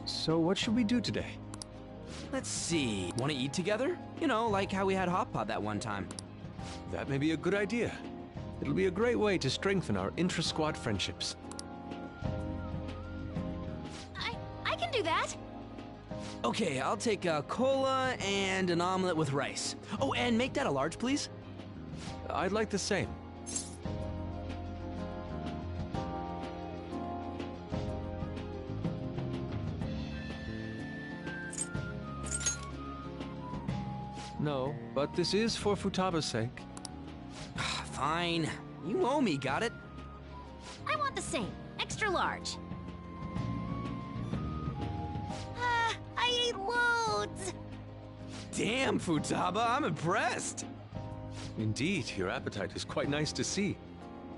So what should we do today? Let's see. Want to eat together? You know, like how we had hot pot that one time. That may be a good idea. It'll be a great way to strengthen our intra-squad friendships. I can do that. Okay, I'll take a cola and an omelet with rice. Oh, and make that a large, please. I'd like the same. No, but this is for Futaba's sake. Fine. You owe me, got it? I want the same. Extra large. I ate loads! Damn, Futaba, I'm impressed. Indeed, your appetite is quite nice to see.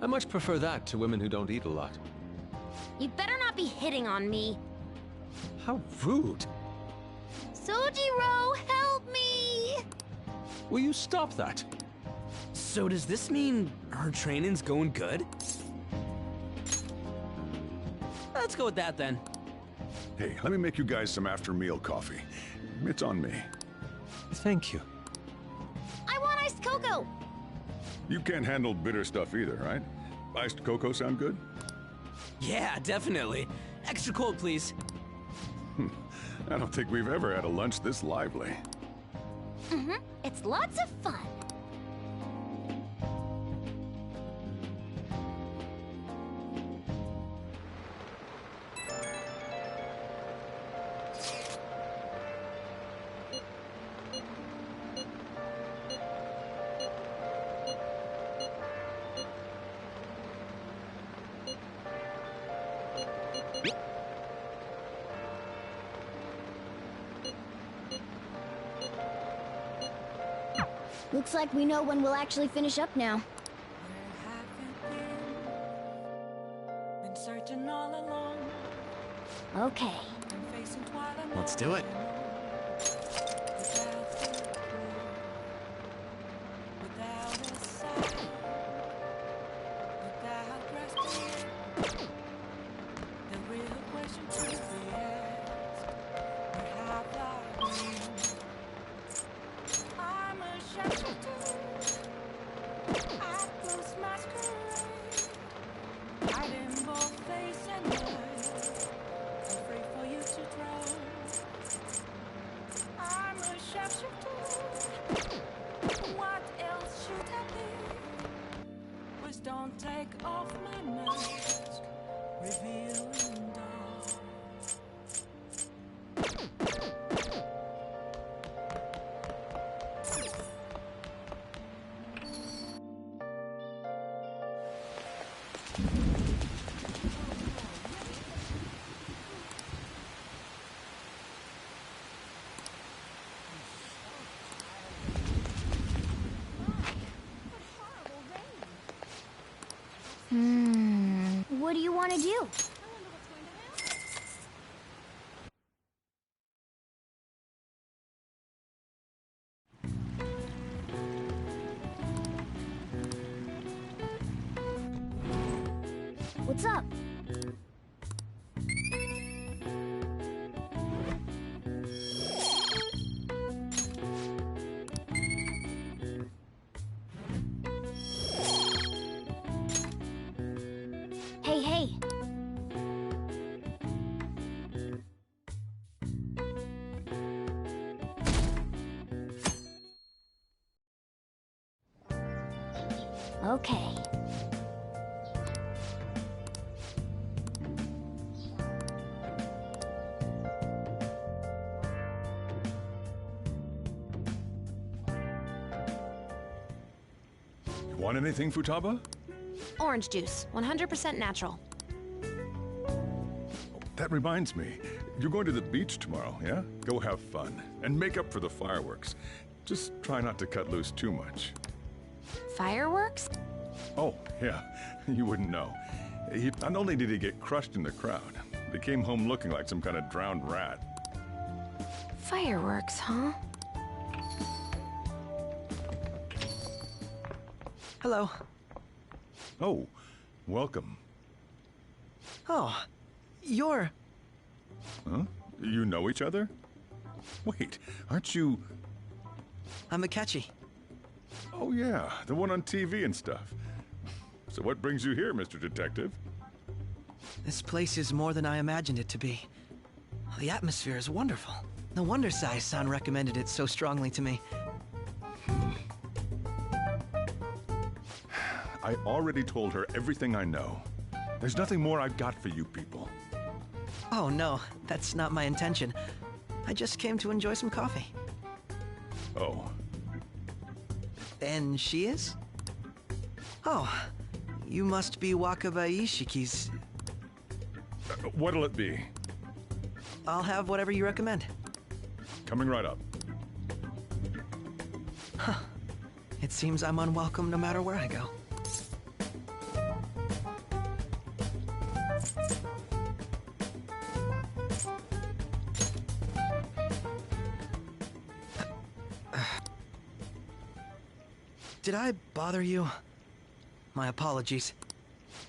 I much prefer that to women who don't eat a lot. You better not be hitting on me. How rude. Sojiro, help me! Will you stop that? So does this mean her training's going good? Let's go with that then. Hey, let me make you guys some after-meal coffee. It's on me. Thank you. I want iced cocoa! You can't handle bitter stuff either, right? Iced cocoa sound good? Yeah, definitely. Extra cold, please. I don't think we've ever had a lunch this lively. It's lots of fun. Looks like we know when we'll actually finish up now. Been searching all along. Okay. Been facing twilight. Let's do it. Without a sign, without grasping the real question to be asked, where have I been? I'm a shapeshifter. I close masquerade, hiding both face and mind, afraid for you to drown. I'm a shapeshifter. What else should I be? Please don't take off my mask, revealing dawn. What do you want to do? What's up? Hey, hey. Okay. You want anything, Futaba? Orange juice, 100% natural. That reminds me. You're going to the beach tomorrow, yeah? Go have fun. And make up for the fireworks. Just try not to cut loose too much. Fireworks? Oh, yeah. You wouldn't know. Not only did he get crushed in the crowd, but he came home looking like some kind of drowned rat. Fireworks, huh? Hello. Oh, welcome. Oh, you're... Huh? You know each other? Wait, aren't you... I'm Akechi. Oh yeah, the one on TV and stuff. So what brings you here, Mr. Detective? This place is more than I imagined it to be. The atmosphere is wonderful. No wonder Sai-san recommended it so strongly to me. I already told her everything I know. There's nothing more I've got for you people. Oh no, that's not my intention. I just came to enjoy some coffee. Oh. And she is? Oh, you must be Wakaba Ishiki's... What'll it be? I'll have whatever you recommend. Coming right up. Huh. It seems I'm unwelcome no matter where I go. Did I bother you? My apologies.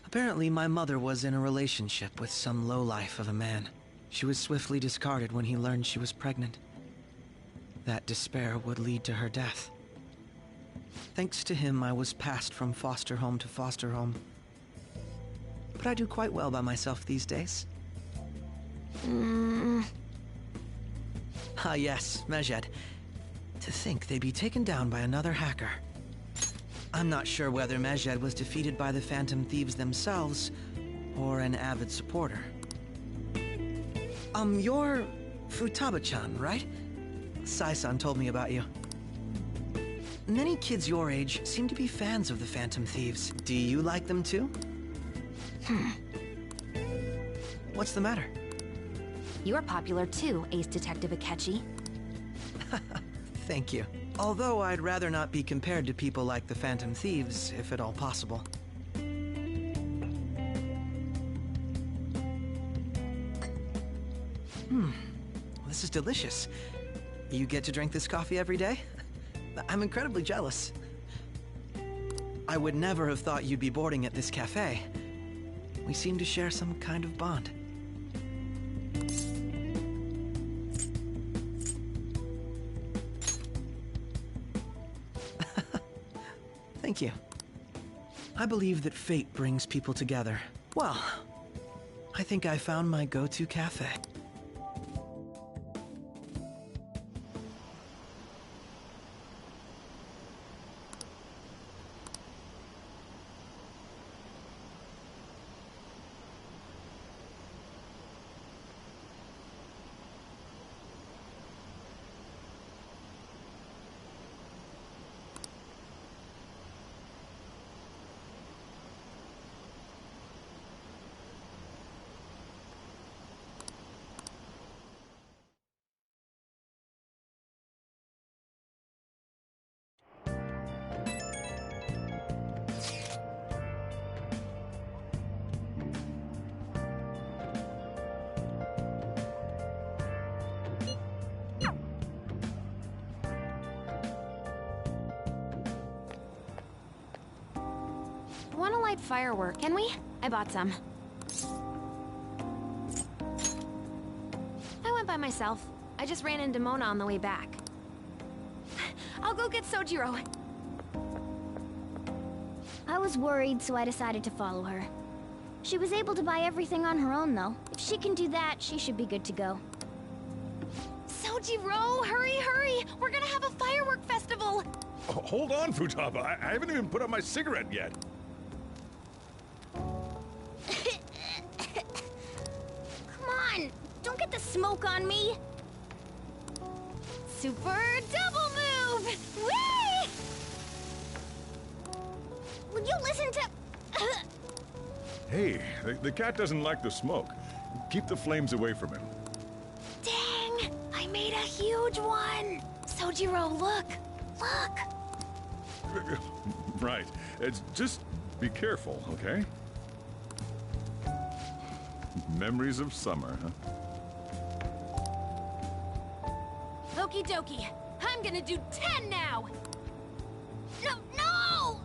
Apparently, my mother was in a relationship with some lowlife of a man. She was swiftly discarded when he learned she was pregnant. That despair would lead to her death. Thanks to him, I was passed from foster home to foster home. But I do quite well by myself these days. Ah yes, Mejed. To think they'd be taken down by another hacker. I'm not sure whether Mejed was defeated by the Phantom Thieves themselves, or an avid supporter. You're Futaba-chan, right? Sai-san told me about you. Many kids your age seem to be fans of the Phantom Thieves. Do you like them too? What's the matter? You're popular too, Ace Detective Akechi. Thank you. Although I'd rather not be compared to people like the Phantom Thieves, if at all possible. This is delicious. You get to drink this coffee every day? I'm incredibly jealous. I would never have thought you'd be boarding at this cafe. We seem to share some kind of bond. Thank you. I believe that fate brings people together. Well, I think I found my go-to cafe. Wanna light firework, can we? I bought some. I went by myself. I just ran into Mona on the way back. I'll go get Sojiro. I was worried, so I decided to follow her. She was able to buy everything on her own, though. If she can do that, she should be good to go. Sojiro, hurry, hurry! We're gonna have a firework festival! Oh, hold on, Futaba. I haven't even put out my cigarette yet. Come on! Don't get the smoke on me! Super double move! Whee! Would you listen to... Hey, the cat doesn't like the smoke. Keep the flames away from him. Dang! I made a huge one! Sojiro, look! Look! Right. It's just be careful, okay? Memories of summer, huh? Okie dokie. I'm gonna do 10 now! No, no!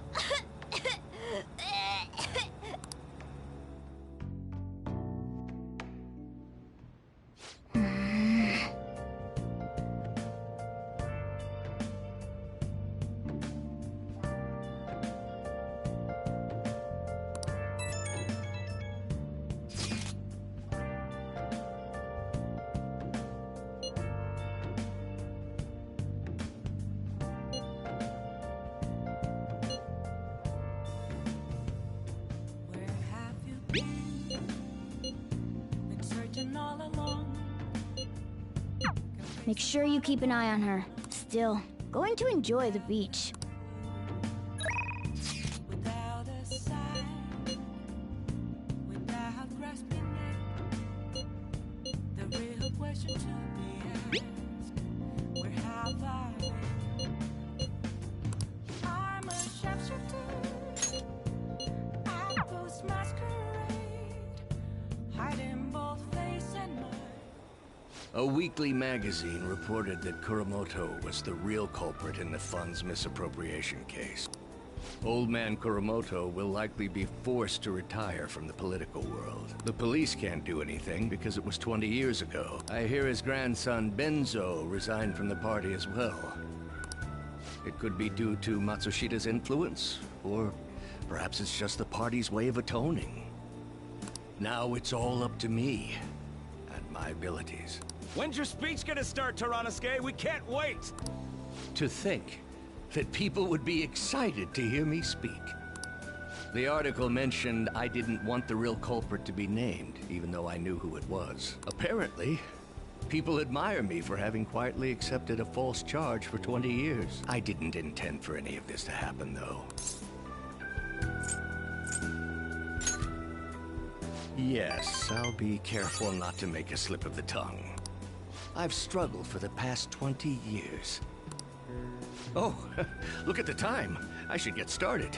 Make sure you keep an eye on her. Still, going to enjoy the beach. Without a sign, without grasping it, the real question to be asked, where have I been? I'm a sharpshooter, I post masquerade, hiding both face and mind. A weekly magazine reported that Kuramoto was the real culprit in the fund's misappropriation case. Old man Kuramoto will likely be forced to retire from the political world. The police can't do anything because it was 20 years ago. I hear his grandson Benzo resigned from the party as well. It could be due to Matsushida's influence, or perhaps it's just the party's way of atoning. Now it's all up to me and my abilities. When's your speech gonna start, Tyranosuke? We can't wait! To think that people would be excited to hear me speak. The article mentioned I didn't want the real culprit to be named, even though I knew who it was. Apparently, people admire me for having quietly accepted a false charge for 20 years. I didn't intend for any of this to happen, though. Yes, I'll be careful not to make a slip of the tongue. I've struggled for the past 20 years. Oh, look at the time. I should get started.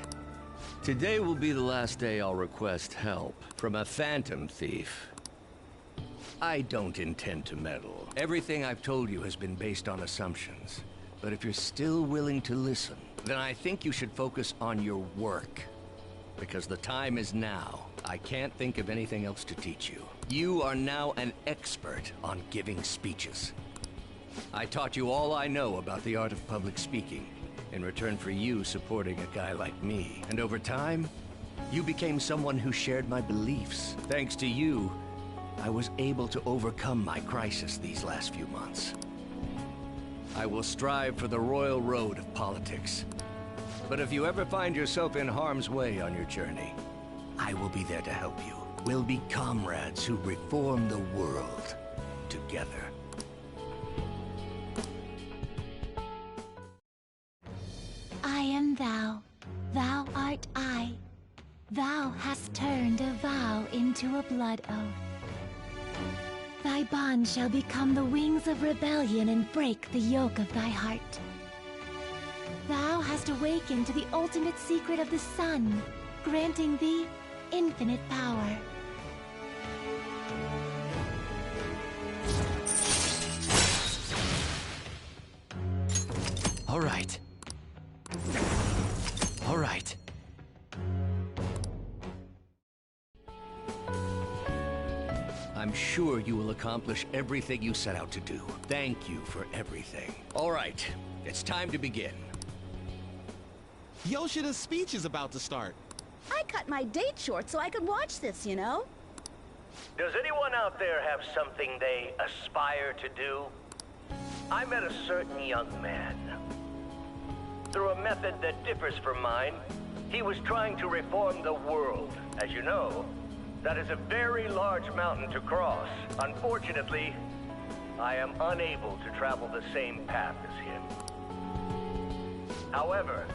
Today will be the last day I'll request help from a phantom thief. I don't intend to meddle. Everything I've told you has been based on assumptions. But if you're still willing to listen, then I think you should focus on your work. Because the time is now. I can't think of anything else to teach you. You are now an expert on giving speeches. I taught you all I know about the art of public speaking, in return for you supporting a guy like me. And over time, you became someone who shared my beliefs. Thanks to you, I was able to overcome my crisis these last few months. I will strive for the royal road of politics. But if you ever find yourself in harm's way on your journey, I will be there to help you. We'll be comrades who reform the world together. I am thou, thou art I. Thou hast turned a vow into a blood oath. Thy bond shall become the wings of rebellion and break the yoke of thy heart. Thou hast awakened to the ultimate secret of the sun, granting thee infinite power. All right. All right. I'm sure you will accomplish everything you set out to do. Thank you for everything. All right, it's time to begin. Yoshida's speech is about to start. I cut my date short so I could watch this, you know? Does anyone out there have something they aspire to do? I met a certain young man. Through a method that differs from mine, he was trying to reform the world. As you know, that is a very large mountain to cross. Unfortunately, I am unable to travel the same path as him. However,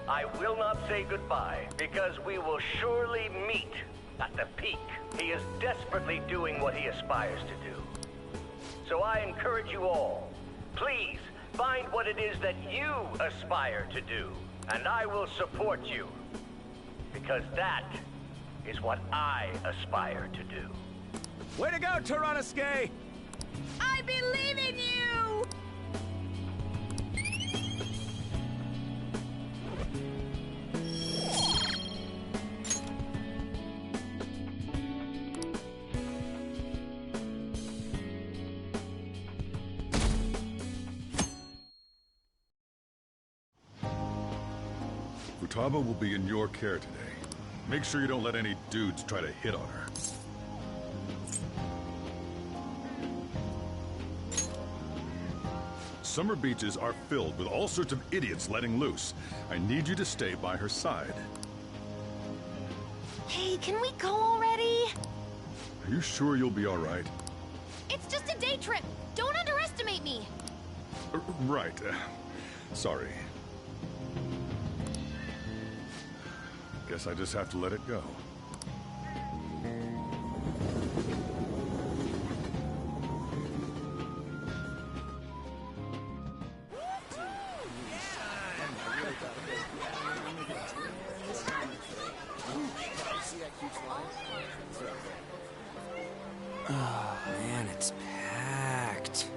I will not say goodbye, because we will surely meet at the peak. He is desperately doing what he aspires to do. So I encourage you all, please find what it is that you aspire to do, and I will support you. Because that is what I aspire to do. Way to go, Tyrannosuke! I believe in you! Futaba will be in your care today. Make sure you don't let any dudes try to hit on her. Summer beaches are filled with all sorts of idiots letting loose. I need you to stay by her side. Hey, can we go already? Are you sure you'll be all right? It's just a day trip. Don't underestimate me. Right. Sorry. Guess I just have to let it go. Oh, man, it's packed.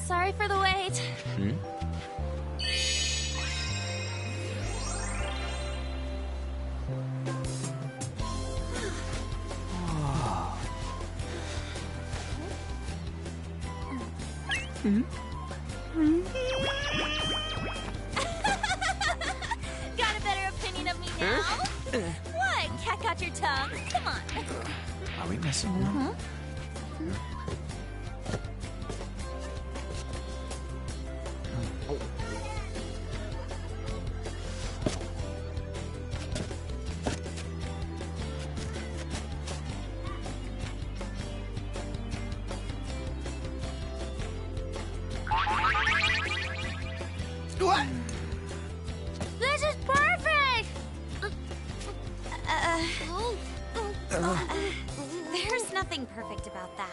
Sorry for the wait. Got a better opinion of me now? What? Cat got your tongue? Come on. Are we messing around? What? This is perfect! There's nothing perfect about that.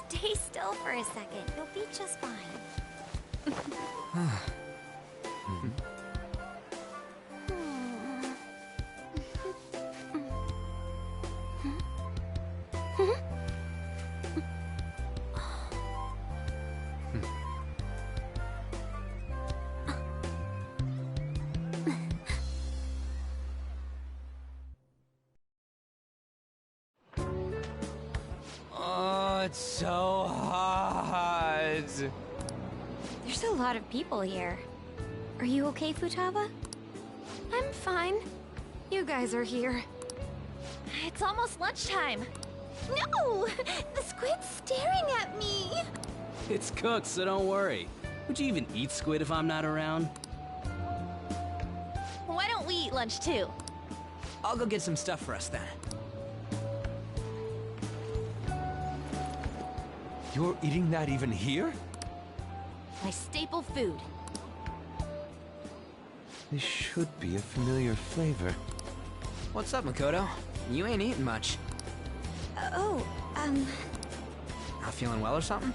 Stay still for a second. You'll be just fine. Oh, it's so hot. There's a lot of people here. Are you okay, Futaba? I'm fine. You guys are here. It's almost lunchtime. No! The squid's staring at me! It's cooked, so don't worry. Would you even eat squid if I'm not around? Why don't we eat lunch too? I'll go get some stuff for us then. You're eating that even here? My staple food. This should be a familiar flavor. What's up, Makoto? You ain't eating much. Not feeling well or something?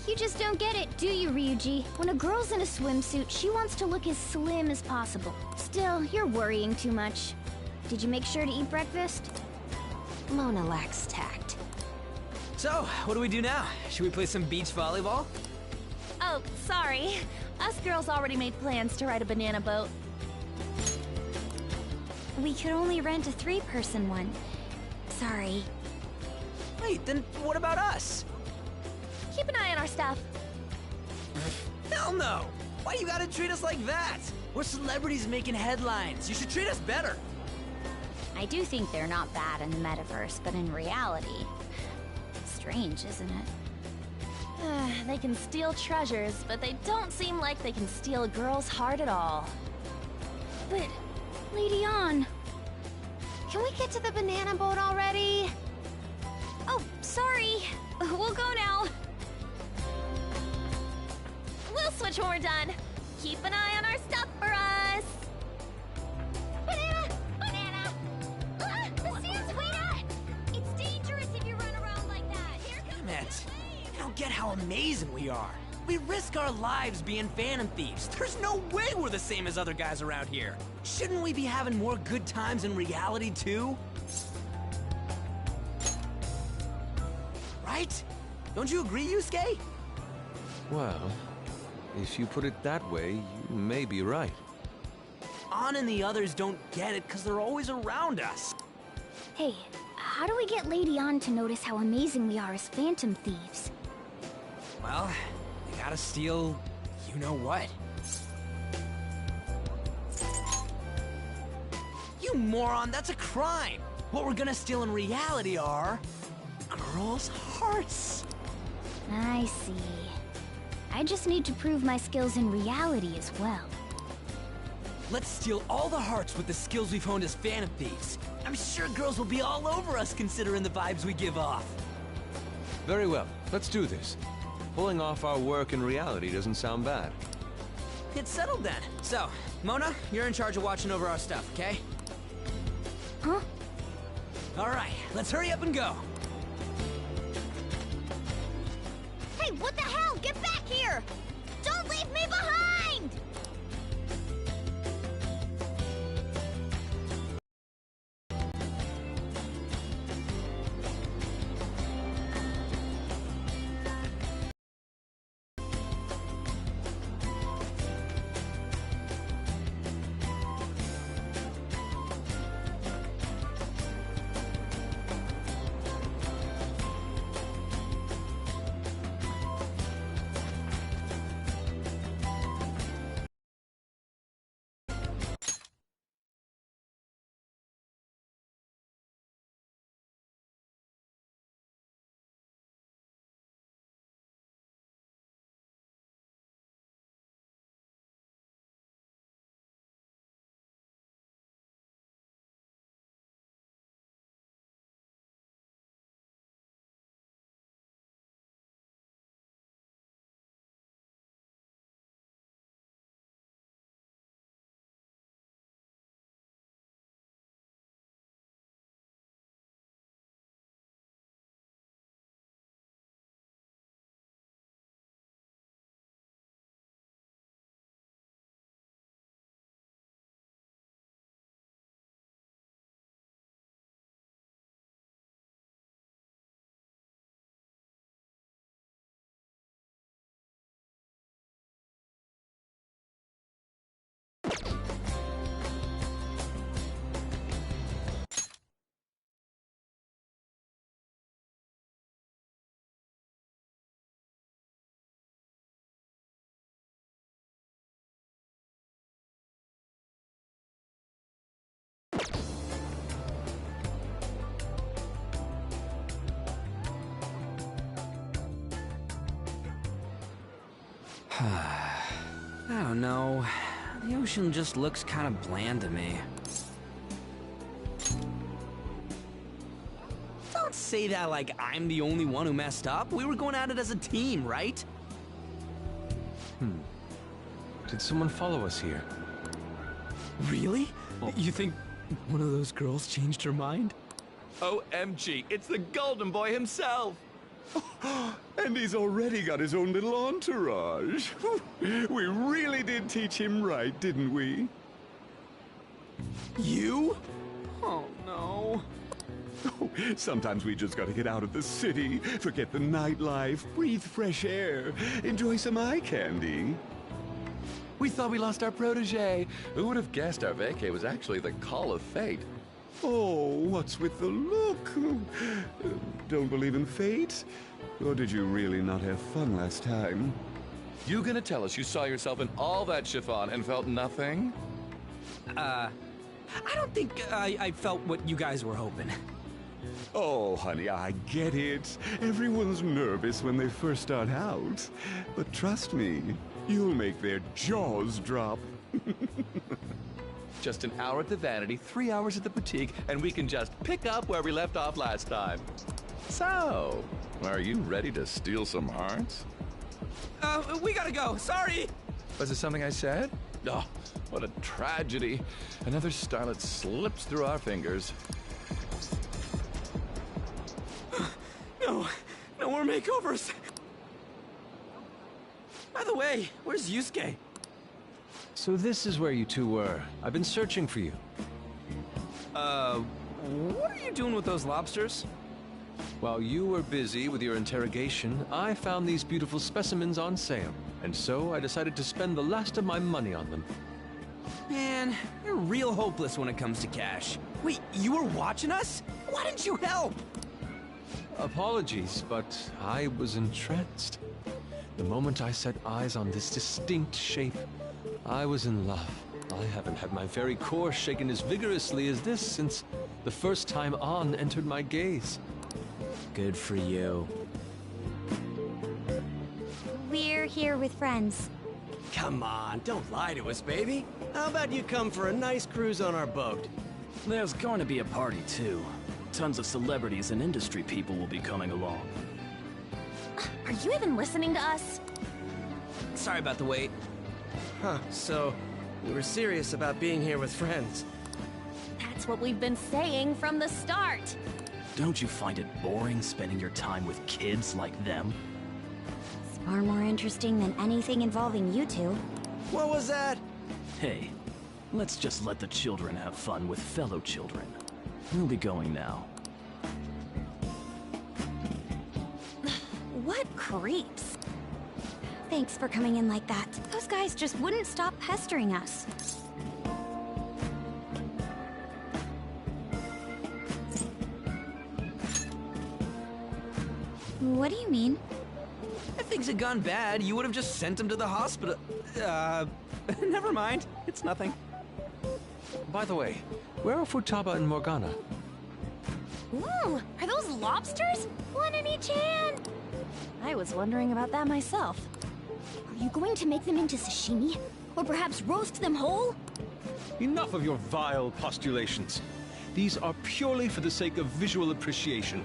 You just don't get it, do you, Ryuji? When a girl's in a swimsuit, she wants to look as slim as possible. Still, you're worrying too much. Did you make sure to eat breakfast? Mona lacks tact. So, what do we do now? Should we play some beach volleyball? Oh, sorry. Us girls already made plans to ride a banana boat. We could only rent a 3-person one. Sorry. Wait, then what about us? Keep an eye on our stuff. Hell no! Why you gotta treat us like that? We're celebrities making headlines. You should treat us better. I do think they're not bad in the metaverse, but in reality... Strange, isn't it? They can steal treasures, but they don't seem like they can steal a girl's heart at all. But, Lady Ann... Can we get to the banana boat already? Oh, sorry. We'll go now. We'll switch when we're done. Keep an eye on our stuff for us. Banana! Banana! Ah, the sand's wet! It's dangerous if you run around like that. Here comes Damn it. You don't get how amazing we are. We risk our lives being phantom thieves. There's no way we're the same as other guys around here. Shouldn't we be having more good times in reality, too? Right? Don't you agree, Yusuke? Well, if you put it that way, you may be right. Ann and the others don't get it because they're always around us. Hey, how do we get Lady Ann to notice how amazing we are as phantom thieves? Well, you gotta steal you-know-what. You moron, that's a crime! What we're gonna steal in reality are... girls' hearts. I see. I just need to prove my skills in reality as well. Let's steal all the hearts with the skills we've honed as phantom thieves. I'm sure girls will be all over us considering the vibes we give off. Very well, let's do this. Pulling off our work in reality doesn't sound bad. It's settled then. So, Mona, you're in charge of watching over our stuff, okay? Huh? Alright, let's hurry up and go. Hey, what the hell? Get back here! Don't leave me behind! I don't know. The ocean just looks kind of bland to me. Don't say that like I'm the only one who messed up. We were going at it as a team, right? Did someone follow us here? Really? You think one of those girls changed her mind? OMG, it's the Golden Boy himself! And he's already got his own little entourage. We really did teach him right, didn't we? You? Oh, no. Sometimes we just gotta get out of the city, forget the nightlife, breathe fresh air, enjoy some eye candy. We thought we lost our protege. Who would have guessed our vacay was actually the call of fate? Oh, what's with the look? Don't believe in fate? Or did you really not have fun last time? You gonna tell us you saw yourself in all that chiffon and felt nothing? I don't think I felt what you guys were hoping. Oh, honey, I get it. Everyone's nervous when they first start out. But trust me, you'll make their jaws drop. Just an hour at the Vanity, 3 hours at the boutique, and we can just pick up where we left off last time. So, are you ready to steal some hearts? We gotta go. Sorry! Was it something I said? Oh, what a tragedy. Another starlet slips through our fingers. No more makeovers. By the way, where's Yusuke? So this is where you two were. I've been searching for you. What are you doing with those lobsters? While you were busy with your interrogation, I found these beautiful specimens on sale. And so I decided to spend the last of my money on them. Man, you're real hopeless when it comes to cash. Wait, you were watching us? Why didn't you help? Apologies, but I was entranced. The moment I set eyes on this distinct shape, I was in love. I haven't had my very core shaken as vigorously as this since the first time On entered my gaze. Good for you. We're here with friends. Come on, don't lie to us, baby. How about you come for a nice cruise on our boat? There's going to be a party, too. Tons of celebrities and industry people will be coming along. Are you even listening to us? Sorry about the wait. Huh, so we were serious about being here with friends. That's what we've been saying from the start. Don't you find it boring spending your time with kids like them? It's far more interesting than anything involving you two. What was that? Hey, let's just let the children have fun with fellow children. We'll be going now. What creeps. Thanks for coming in like that. Those guys just wouldn't stop pestering us. What do you mean? If things had gone bad, you would have just sent him to the hospital. Never mind. It's nothing. By the way, where are Futaba and Morgana? Ooh, are those lobsters? One in each hand. I was wondering about that myself. Are you going to make them into sashimi? Or perhaps roast them whole? Enough of your vile postulations. These are purely for the sake of visual appreciation.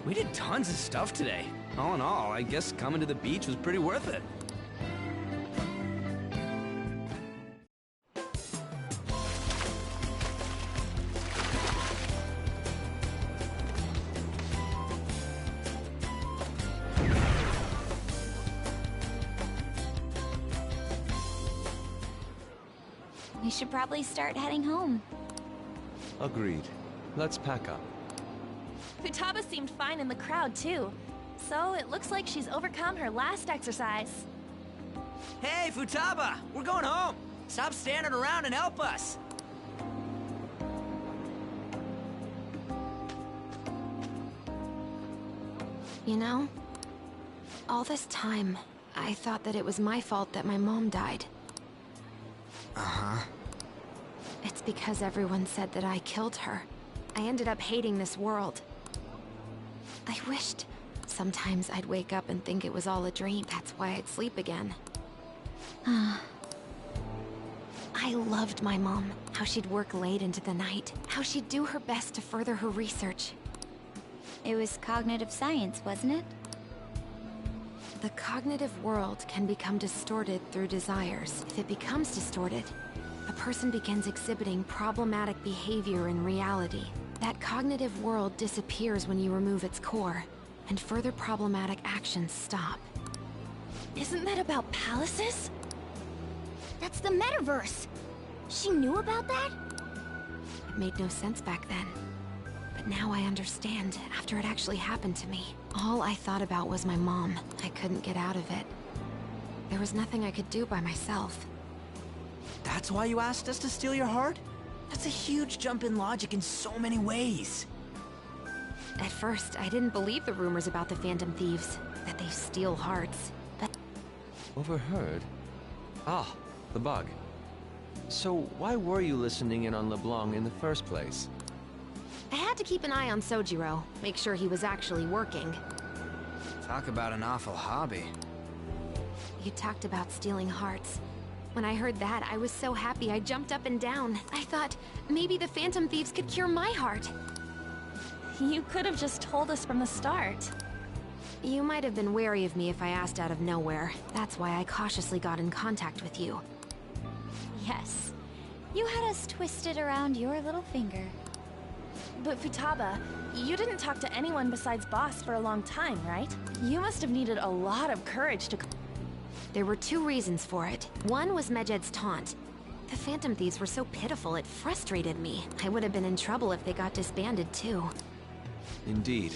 We did tons of stuff today. All in all, I guess coming to the beach was pretty worth it. We should probably start heading home. Agreed. Let's pack up. Futaba seemed fine in the crowd, too. So it looks like she's overcome her last exercise. Hey, Futaba! We're going home! Stop standing around and help us! You know, all this time, I thought that it was my fault that my mom died. Uh-huh. It's because everyone said that I killed her. I ended up hating this world. I wished Sometimes I'd wake up and think it was all a dream. That's why I'd sleep again. I loved my mom. How she'd work late into the night. How she'd do her best to further her research. It was cognitive science, wasn't it? The cognitive world can become distorted through desires. If it becomes distorted, a person begins exhibiting problematic behavior in reality. That cognitive world disappears when you remove its core, and further problematic actions stop. Isn't that about palaces? That's the metaverse. She knew about that? It made no sense back then. But now I understand, after it actually happened to me. All I thought about was my mom. I couldn't get out of it. There was nothing I could do by myself. That's why you asked us to steal your heart? That's a huge jump in logic in so many ways. At first, I didn't believe the rumors about the Phantom Thieves, that they steal hearts. But Overheard? Ah, the bug. So why were you listening in on LeBlanc in the first place? I had to keep an eye on Sojiro, make sure he was actually working. Talk about an awful hobby. You talked about stealing hearts. When I heard that, I was so happy I jumped up and down. I thought, maybe the Phantom Thieves could cure my heart. You could have just told us from the start. You might have been wary of me if I asked out of nowhere. That's why I cautiously got in contact with you. Yes. You had us twisted around your little finger. But Futaba, you didn't talk to anyone besides Boss for a long time, right? You must have needed a lot of courage to... There were two reasons for it. One was Medjed's taunt. The Phantom Thieves were so pitiful it frustrated me. I would have been in trouble if they got disbanded too. Indeed.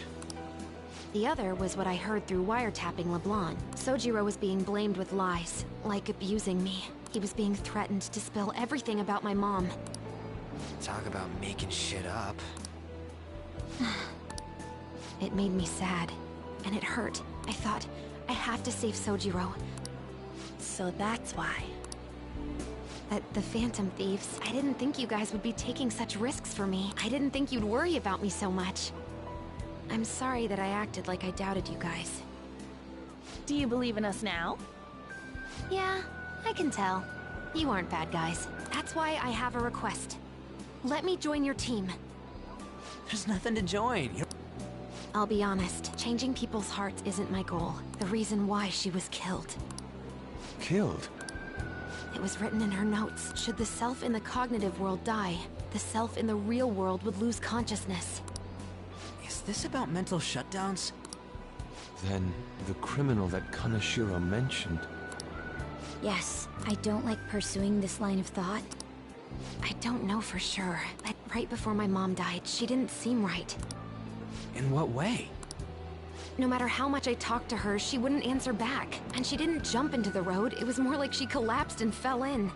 The other was what I heard through wiretapping LeBlanc. Sojiro was being blamed with lies, like abusing me. He was being threatened to spill everything about my mom. Talk about making shit up. It made me sad, and it hurt. I thought, I have to save Sojiro. So that's why. But the Phantom Thieves, I didn't think you guys would be taking such risks for me. I didn't think you'd worry about me so much. I'm sorry that I acted like I doubted you guys. Do you believe in us now? Yeah, I can tell. You aren't bad guys. That's why I have a request. Let me join your team. There's nothing to join. I'll be honest, changing people's hearts isn't my goal. The reason why she was killed. Killed? It was written in her notes. Should the self in the cognitive world die, the self in the real world would lose consciousness. Is this about mental shutdowns? Then, the criminal that Kaneshiro mentioned. Yes, I don't like pursuing this line of thought. I don't know for sure, but right before my mom died, she didn't seem right. In what way? No matter how much I talked to her, she wouldn't answer back. And she didn't jump into the road, it was more like she collapsed and fell in.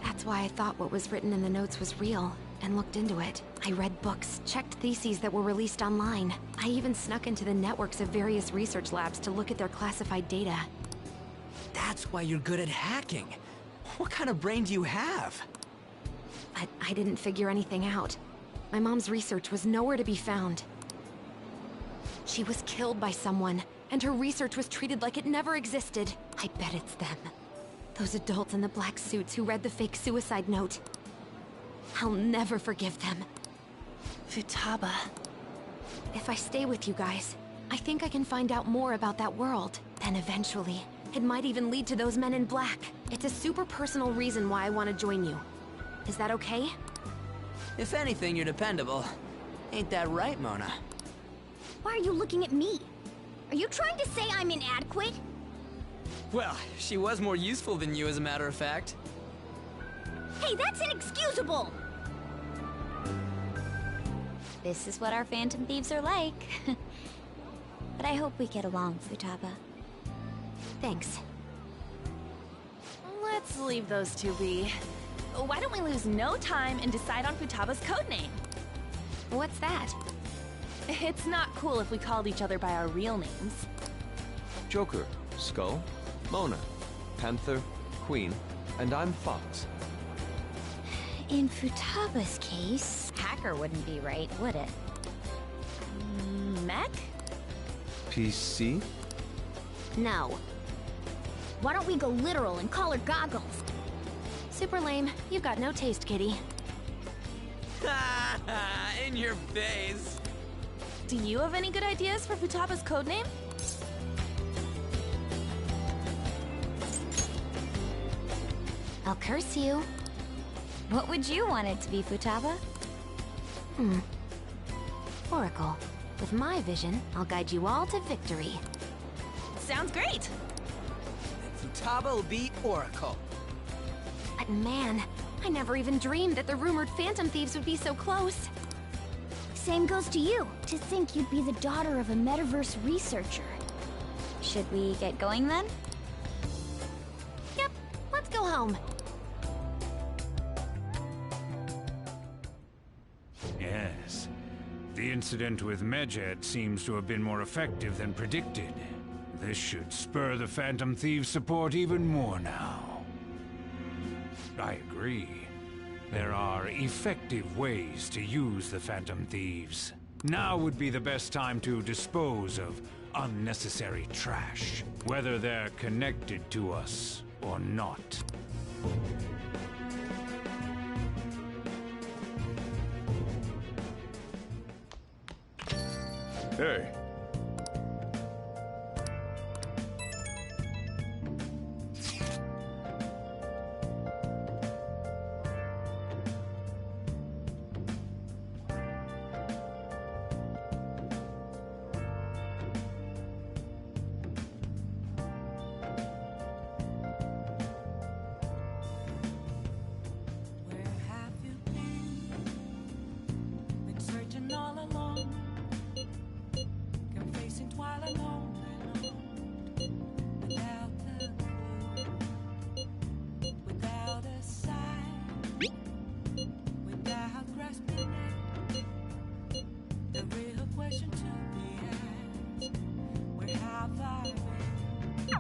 That's why I thought what was written in the notes was real, and looked into it. I read books, checked theses that were released online. I even snuck into the networks of various research labs to look at their classified data. That's why you're good at hacking. What kind of brain do you have? But I didn't figure anything out. My mom's research was nowhere to be found. She was killed by someone, and her research was treated like it never existed. I bet it's them. Those adults in the black suits who read the fake suicide note. I'll never forgive them. Futaba. If I stay with you guys, I think I can find out more about that world. Then eventually, it might even lead to those men in black. It's a super personal reason why I want to join you. Is that okay? If anything, you're dependable. Ain't that right, Mona? Why are you looking at me? Are you trying to say I'm inadequate? Well, she was more useful than you, as a matter of fact. Hey, that's inexcusable! This is what our Phantom Thieves are like. But I hope we get along, Futaba. Thanks. Let's leave those two be. Why don't we lose no time and decide on Futaba's codename? What's that? It's not cool if we called each other by our real names. Joker, Skull, Mona, Panther, Queen, and I'm Fox. In Futaba's case, Hacker wouldn't be right, would it? Mech? PC? No. Why don't we go literal and call her Goggles? Super lame. You've got no taste, kitty. In your face. Do you have any good ideas for Futaba's codename? I'll curse you. What would you want it to be, Futaba? Oracle. With my vision, I'll guide you all to victory. Sounds great! Futaba will be Oracle. But man, I never even dreamed that the rumored Phantom Thieves would be so close. Same goes to you. To think you'd be the daughter of a metaverse researcher. Should we get going then? Yep, let's go home. Yes. The incident with Medjed seems to have been more effective than predicted. This should spur the Phantom Thieves' support even more now. I agree. There are effective ways to use the Phantom Thieves. Now would be the best time to dispose of unnecessary trash, whether they're connected to us or not. Hey. Searching all along, confessing twilight alone without a clue, without a sign, without grasping it. The real question to be asked: where have I been?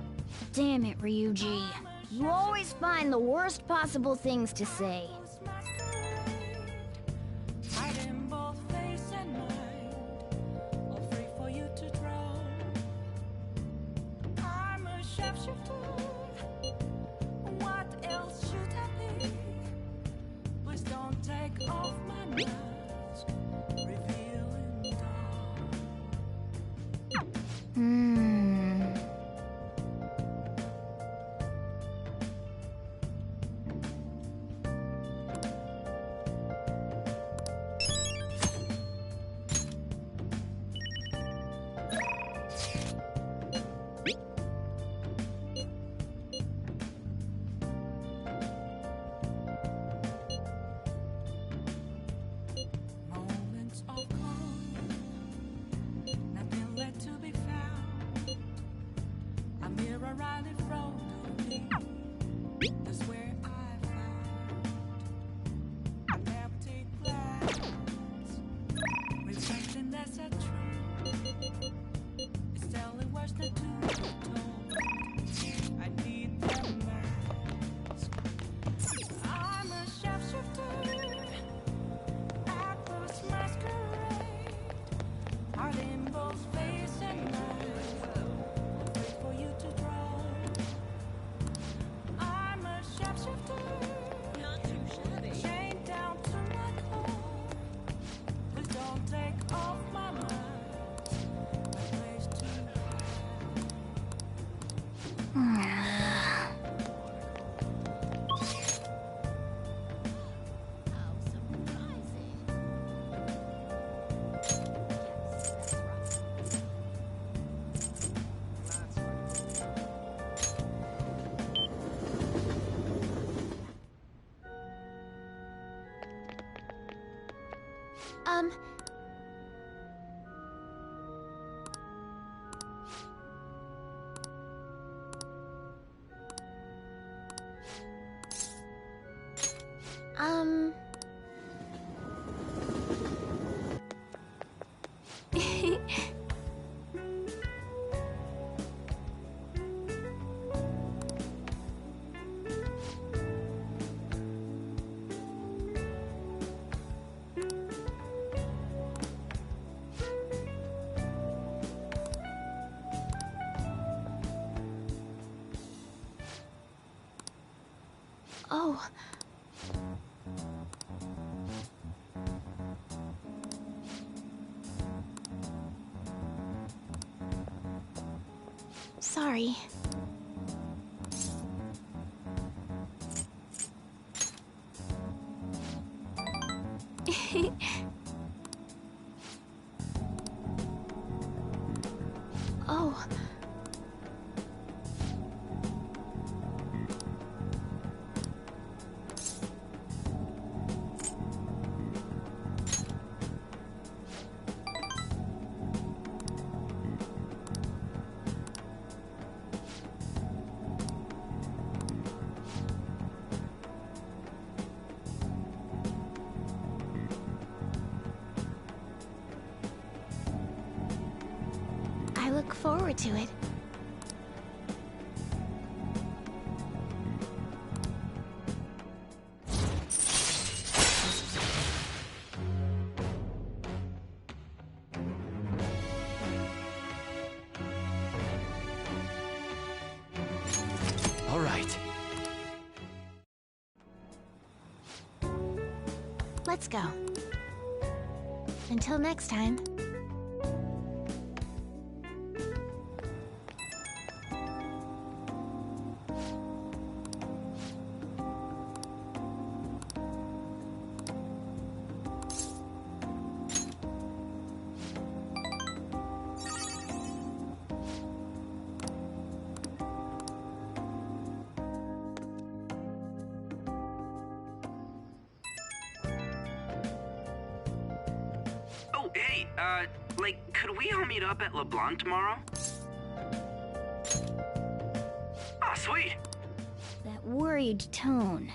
Damn it, Ryuji. You always find the worst possible things to say. Hiding both face and mind, all free for you to draw. I'm a shapeshifter. What else should I be? Please don't take off my mask, revealing moments of calm, nothing left to be found. A mirror right in front of me. That's where I found an empty glass, reflecting that's a truth. It's telling words not to be told. I need the mask. I'm a shapeshifter. Atlas masquerade. Heart in both face and mind. Wait for you to draw. I'm a shapeshifter. Not too shabby. Chained down to my core. Please don't take off my mind. A place to Oh. Sorry. Oh. I look forward to it. All right. Let's go. Until next time. Oh, hey, could we all meet up at LeBlanc tomorrow? Ah, sweet. That worried tone.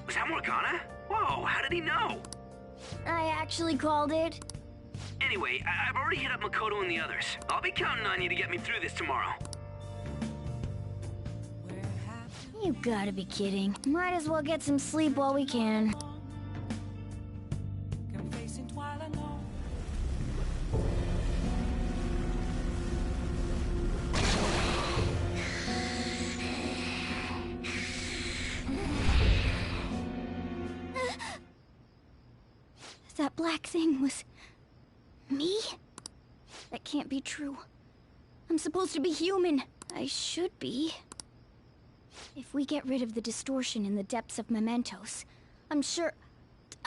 Was that Morgana? Whoa, how did he know? I actually called it. Anyway, I've already hit up Makoto and the others. I'll be counting on you to get me through this tomorrow. You gotta be kidding. Might as well get some sleep while we can. That black thing was... me? That can't be true. I'm supposed to be human. I should be. If we get rid of the distortion in the depths of mementos, I'm sure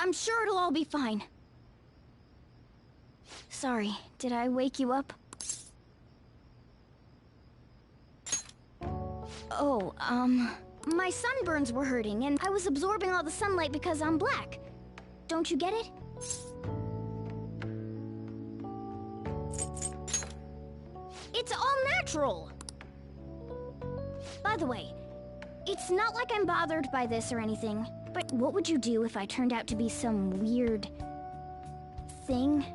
it'll all be fine. Sorry, did I wake you up? Oh, my sunburns were hurting, and I was absorbing all the sunlight because I'm black. Don't you get it? It's all natural! By the way, it's not like I'm bothered by this or anything, but what would you do if I turned out to be some weird... thing?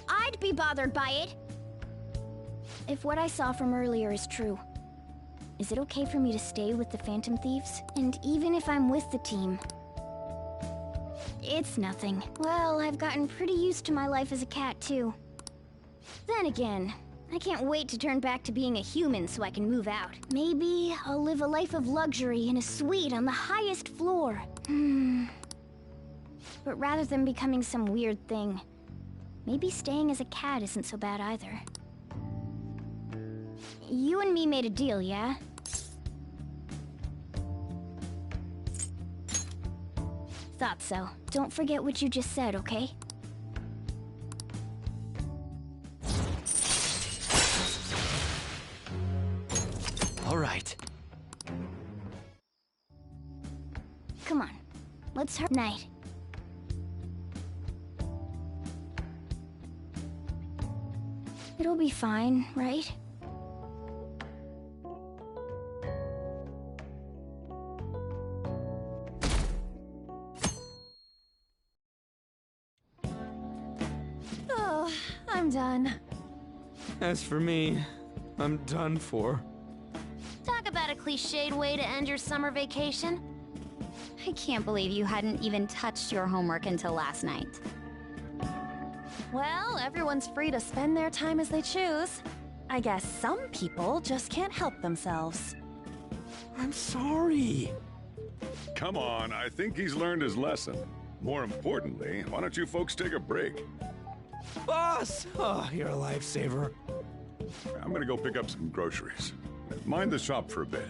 I'd be bothered by it! If what I saw from earlier is true, is it okay for me to stay with the Phantom Thieves? And even if I'm with the team... It's nothing. Well, I've gotten pretty used to my life as a cat, too. Then again, I can't wait to turn back to being a human so I can move out. Maybe I'll live a life of luxury in a suite on the highest floor. But rather than becoming some weird thing, maybe staying as a cat isn't so bad either. You and me made a deal, yeah? Thought so. Don't forget what you just said, okay? All right. Come on. Let's hurry. Night. It'll be fine, right? Oh, I'm done. As for me, I'm done for. Talk about a cliched way to end your summer vacation. I can't believe you hadn't even touched your homework until last night. Well, everyone's free to spend their time as they choose. I guess some people just can't help themselves. I'm sorry. Come on, I think he's learned his lesson. More importantly, why don't you folks take a break? Boss! Oh, you're a lifesaver. I'm gonna go pick up some groceries. Mind the shop for a bit.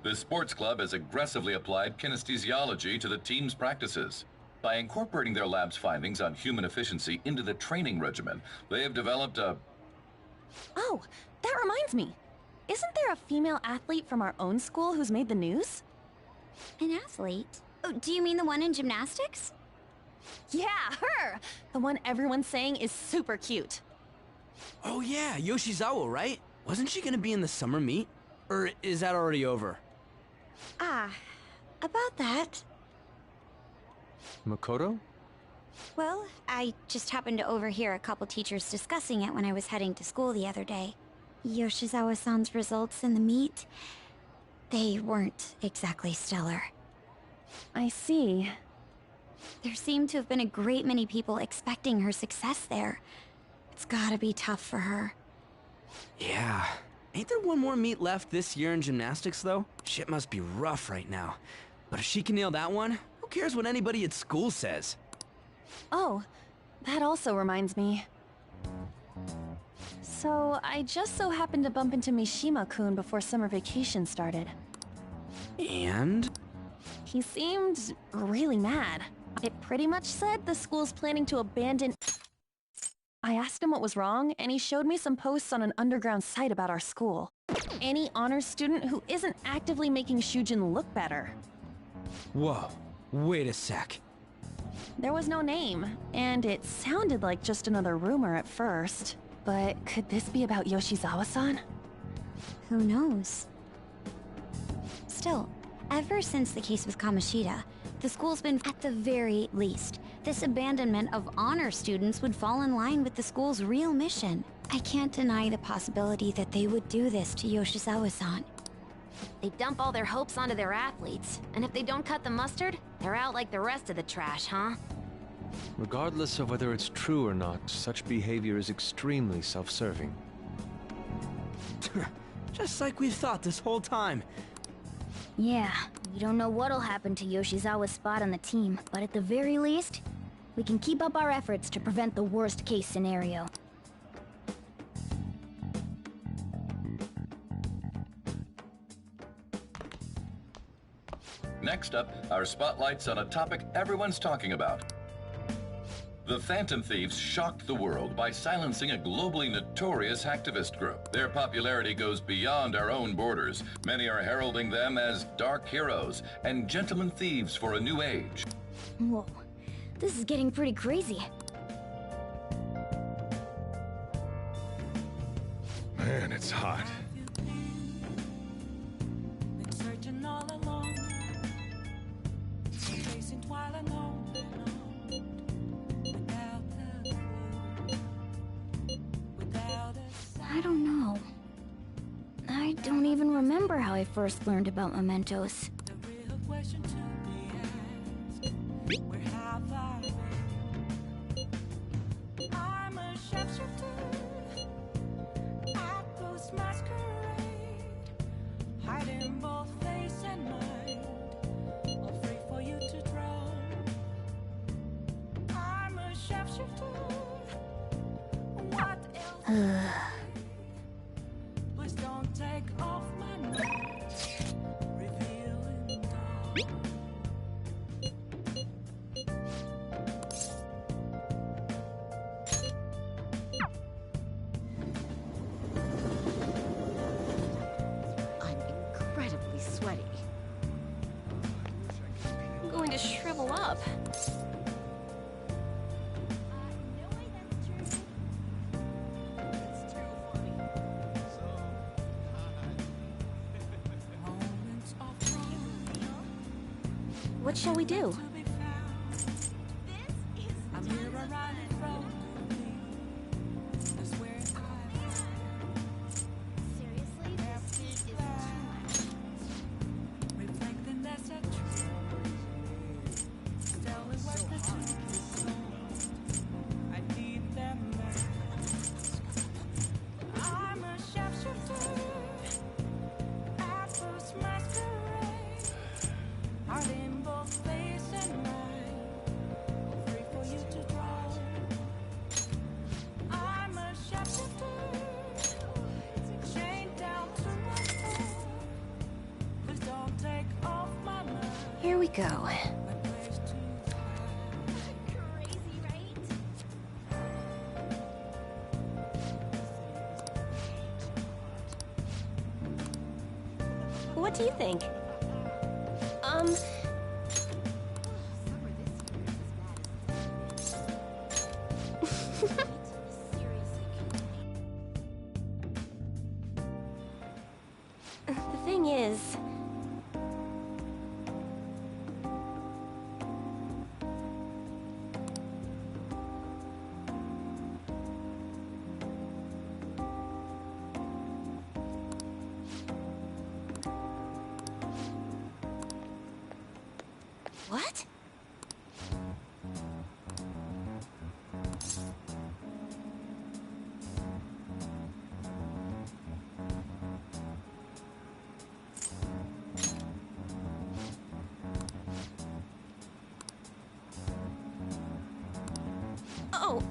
The sports club has aggressively applied kinesthesiology to the team's practices. By incorporating their lab's findings on human efficiency into the training regimen, they have developed a... Oh, that reminds me. Isn't there a female athlete from our own school who's made the news? An athlete? Oh, do you mean the one in gymnastics? Yeah, her! The one everyone's saying is super cute. Oh yeah, Yoshizawa, right? Wasn't she gonna be in the summer meet? Or is that already over? Ah, about that. Makoto? Well, I just happened to overhear a couple teachers discussing it when I was heading to school the other day. Yoshizawa-san's results in the meet, they weren't exactly stellar. I see. There seemed to have been a great many people expecting her success there. It's gotta be tough for her. Yeah. Ain't there one more meet left this year in gymnastics, though? Shit must be rough right now. But if she can nail that one, who cares what anybody at school says? Oh, that also reminds me. So, I just so happened to bump into Mishima-kun before summer vacation started. And? He seemed really mad. It pretty much said the school's planning to abandon... I asked him what was wrong, and he showed me some posts on an underground site about our school. Any honors student who isn't actively making Shujin look better. Whoa, wait a sec. There was no name, and it sounded like just another rumor at first. But could this be about Yoshizawa-san? Who knows? Still, ever since the case with Kamoshida, the school's been, at the very least, this abandonment of honor students would fall in line with the school's real mission. I can't deny the possibility that they would do this to Yoshizawa-san. They dump all their hopes onto their athletes, and if they don't cut the mustard, they're out like the rest of the trash, huh? Regardless of whether it's true or not, such behavior is extremely self-serving. Just like we've thought this whole time. Yeah, we don't know what'll happen to Yoshizawa's spot on the team, but at the very least, we can keep up our efforts to prevent the worst-case scenario. Next up, our spotlight's on a topic everyone's talking about. The Phantom Thieves shocked the world by silencing a globally notorious hacktivist group. Their popularity goes beyond our own borders. Many are heralding them as dark heroes and gentlemen thieves for a new age. Whoa, this is getting pretty crazy. Man, it's hot. Been searching all along, chasing twilight alone. I don't know. I don't even remember how I first learned about mementos. The real question to be asked, where have I been? I'm a sharpshooter at Ghost Masquerade, hiding both face and mind, all free for you to draw. I'm a sharpshooter. What else? Please don't take off my mask, revealing dawn. I'm incredibly sweaty. I'm going to shrivel up. What shall we do? I'm here around in front of me. I swear seriously, this is too much. Reflecting that's a truth. Still we work the truth. I need them back. Here we go. What do you think? The thing is... What? Oh,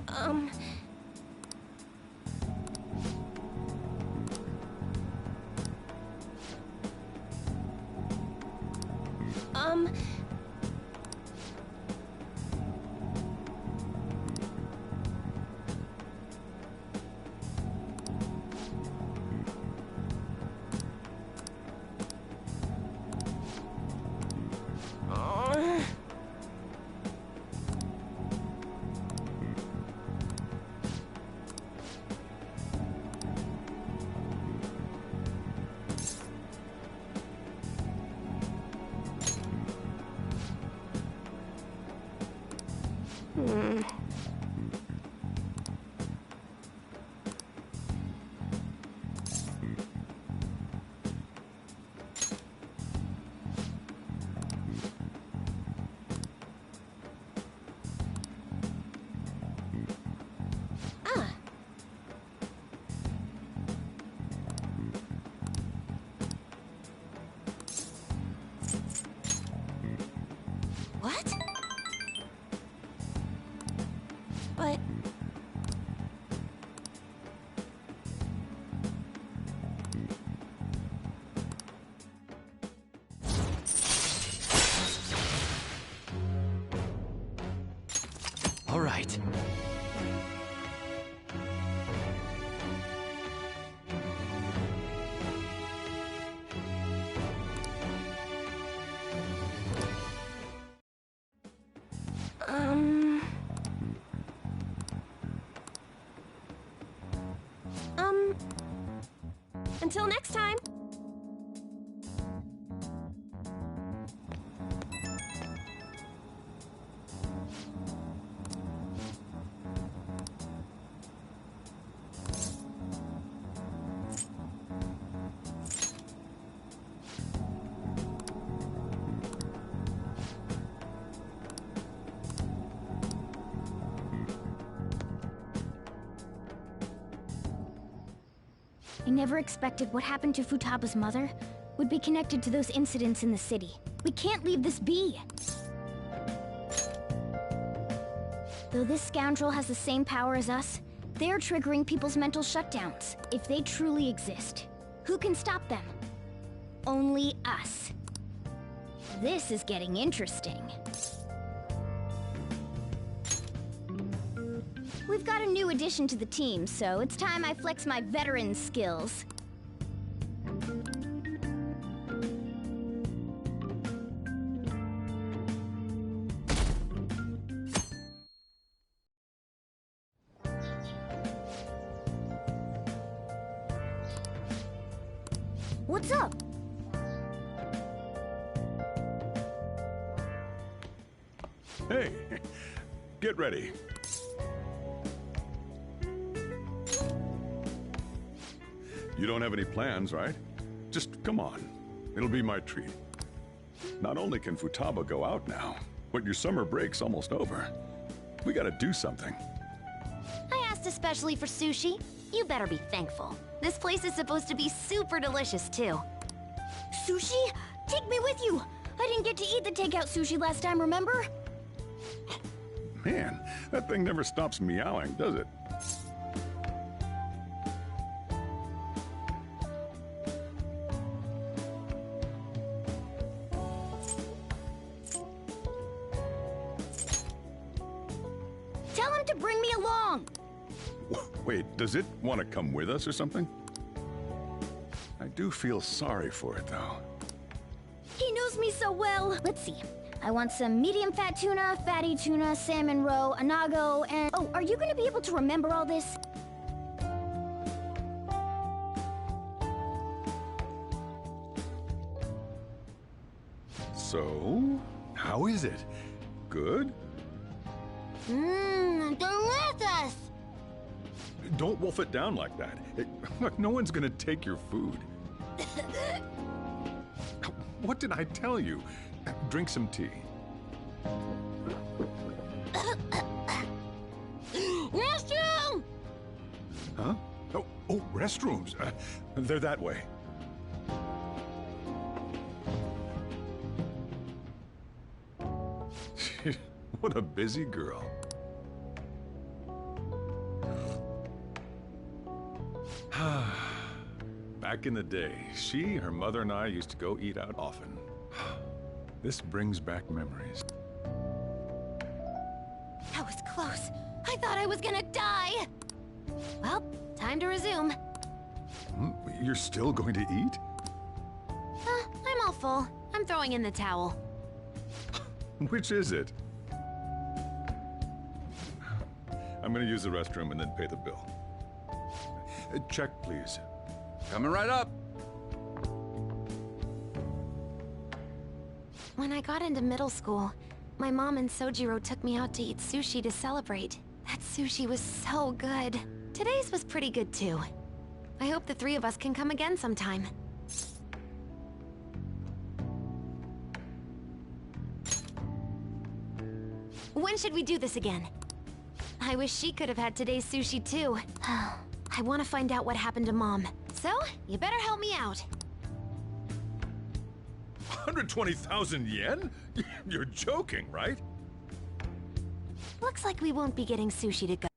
What? but... All right. Until next time. I never expected what happened to Futaba's mother would be connected to those incidents in the city. We can't leave this be! Though this scoundrel has the same power as us, they're triggering people's mental shutdowns, if they truly exist. Who can stop them? Only us. This is getting interesting. We've got a new addition to the team, so it's time I flex my veteran skills. What's up? Hey, get ready. You don't have any plans, right? Just come on. It'll be my treat. Not only can Futaba go out now, but your summer break's almost over. We gotta do something. I asked especially for sushi. You better be thankful. This place is supposed to be super delicious, too. Sushi? Take me with you! I didn't get to eat the takeout sushi last time, remember? Man, that thing never stops meowing, does it? him to bring me along! Wait, does it want to come with us or something? I do feel sorry for it, though. He knows me so well. Let's see. I want some medium fat tuna, fatty tuna, salmon roe, anago, and... Oh, are you gonna be able to remember all this? So, how is it? Good? Delicious! Don't wolf it down like that. Look, no one's gonna take your food. What did I tell you? Drink some tea. Restroom! Huh? Oh, restrooms. They're that way. What a busy girl. Back in the day, she, her mother, and I used to go eat out often. This brings back memories. That was close. I thought I was gonna die. Well, time to resume. You're still going to eat? I'm all full. I'm throwing in the towel. Which is it? I'm gonna use the restroom and then pay the bill. Check, please. Coming right up. When I got into middle school, my mom and Sojiro took me out to eat sushi to celebrate. That sushi was so good. Today's was pretty good too. I hope the three of us can come again sometime. When should we do this again? I wish she could have had today's sushi too. I want to find out what happened to Mom. So, you better help me out. 120,000 yen? You're joking, right? Looks like we won't be getting sushi to go.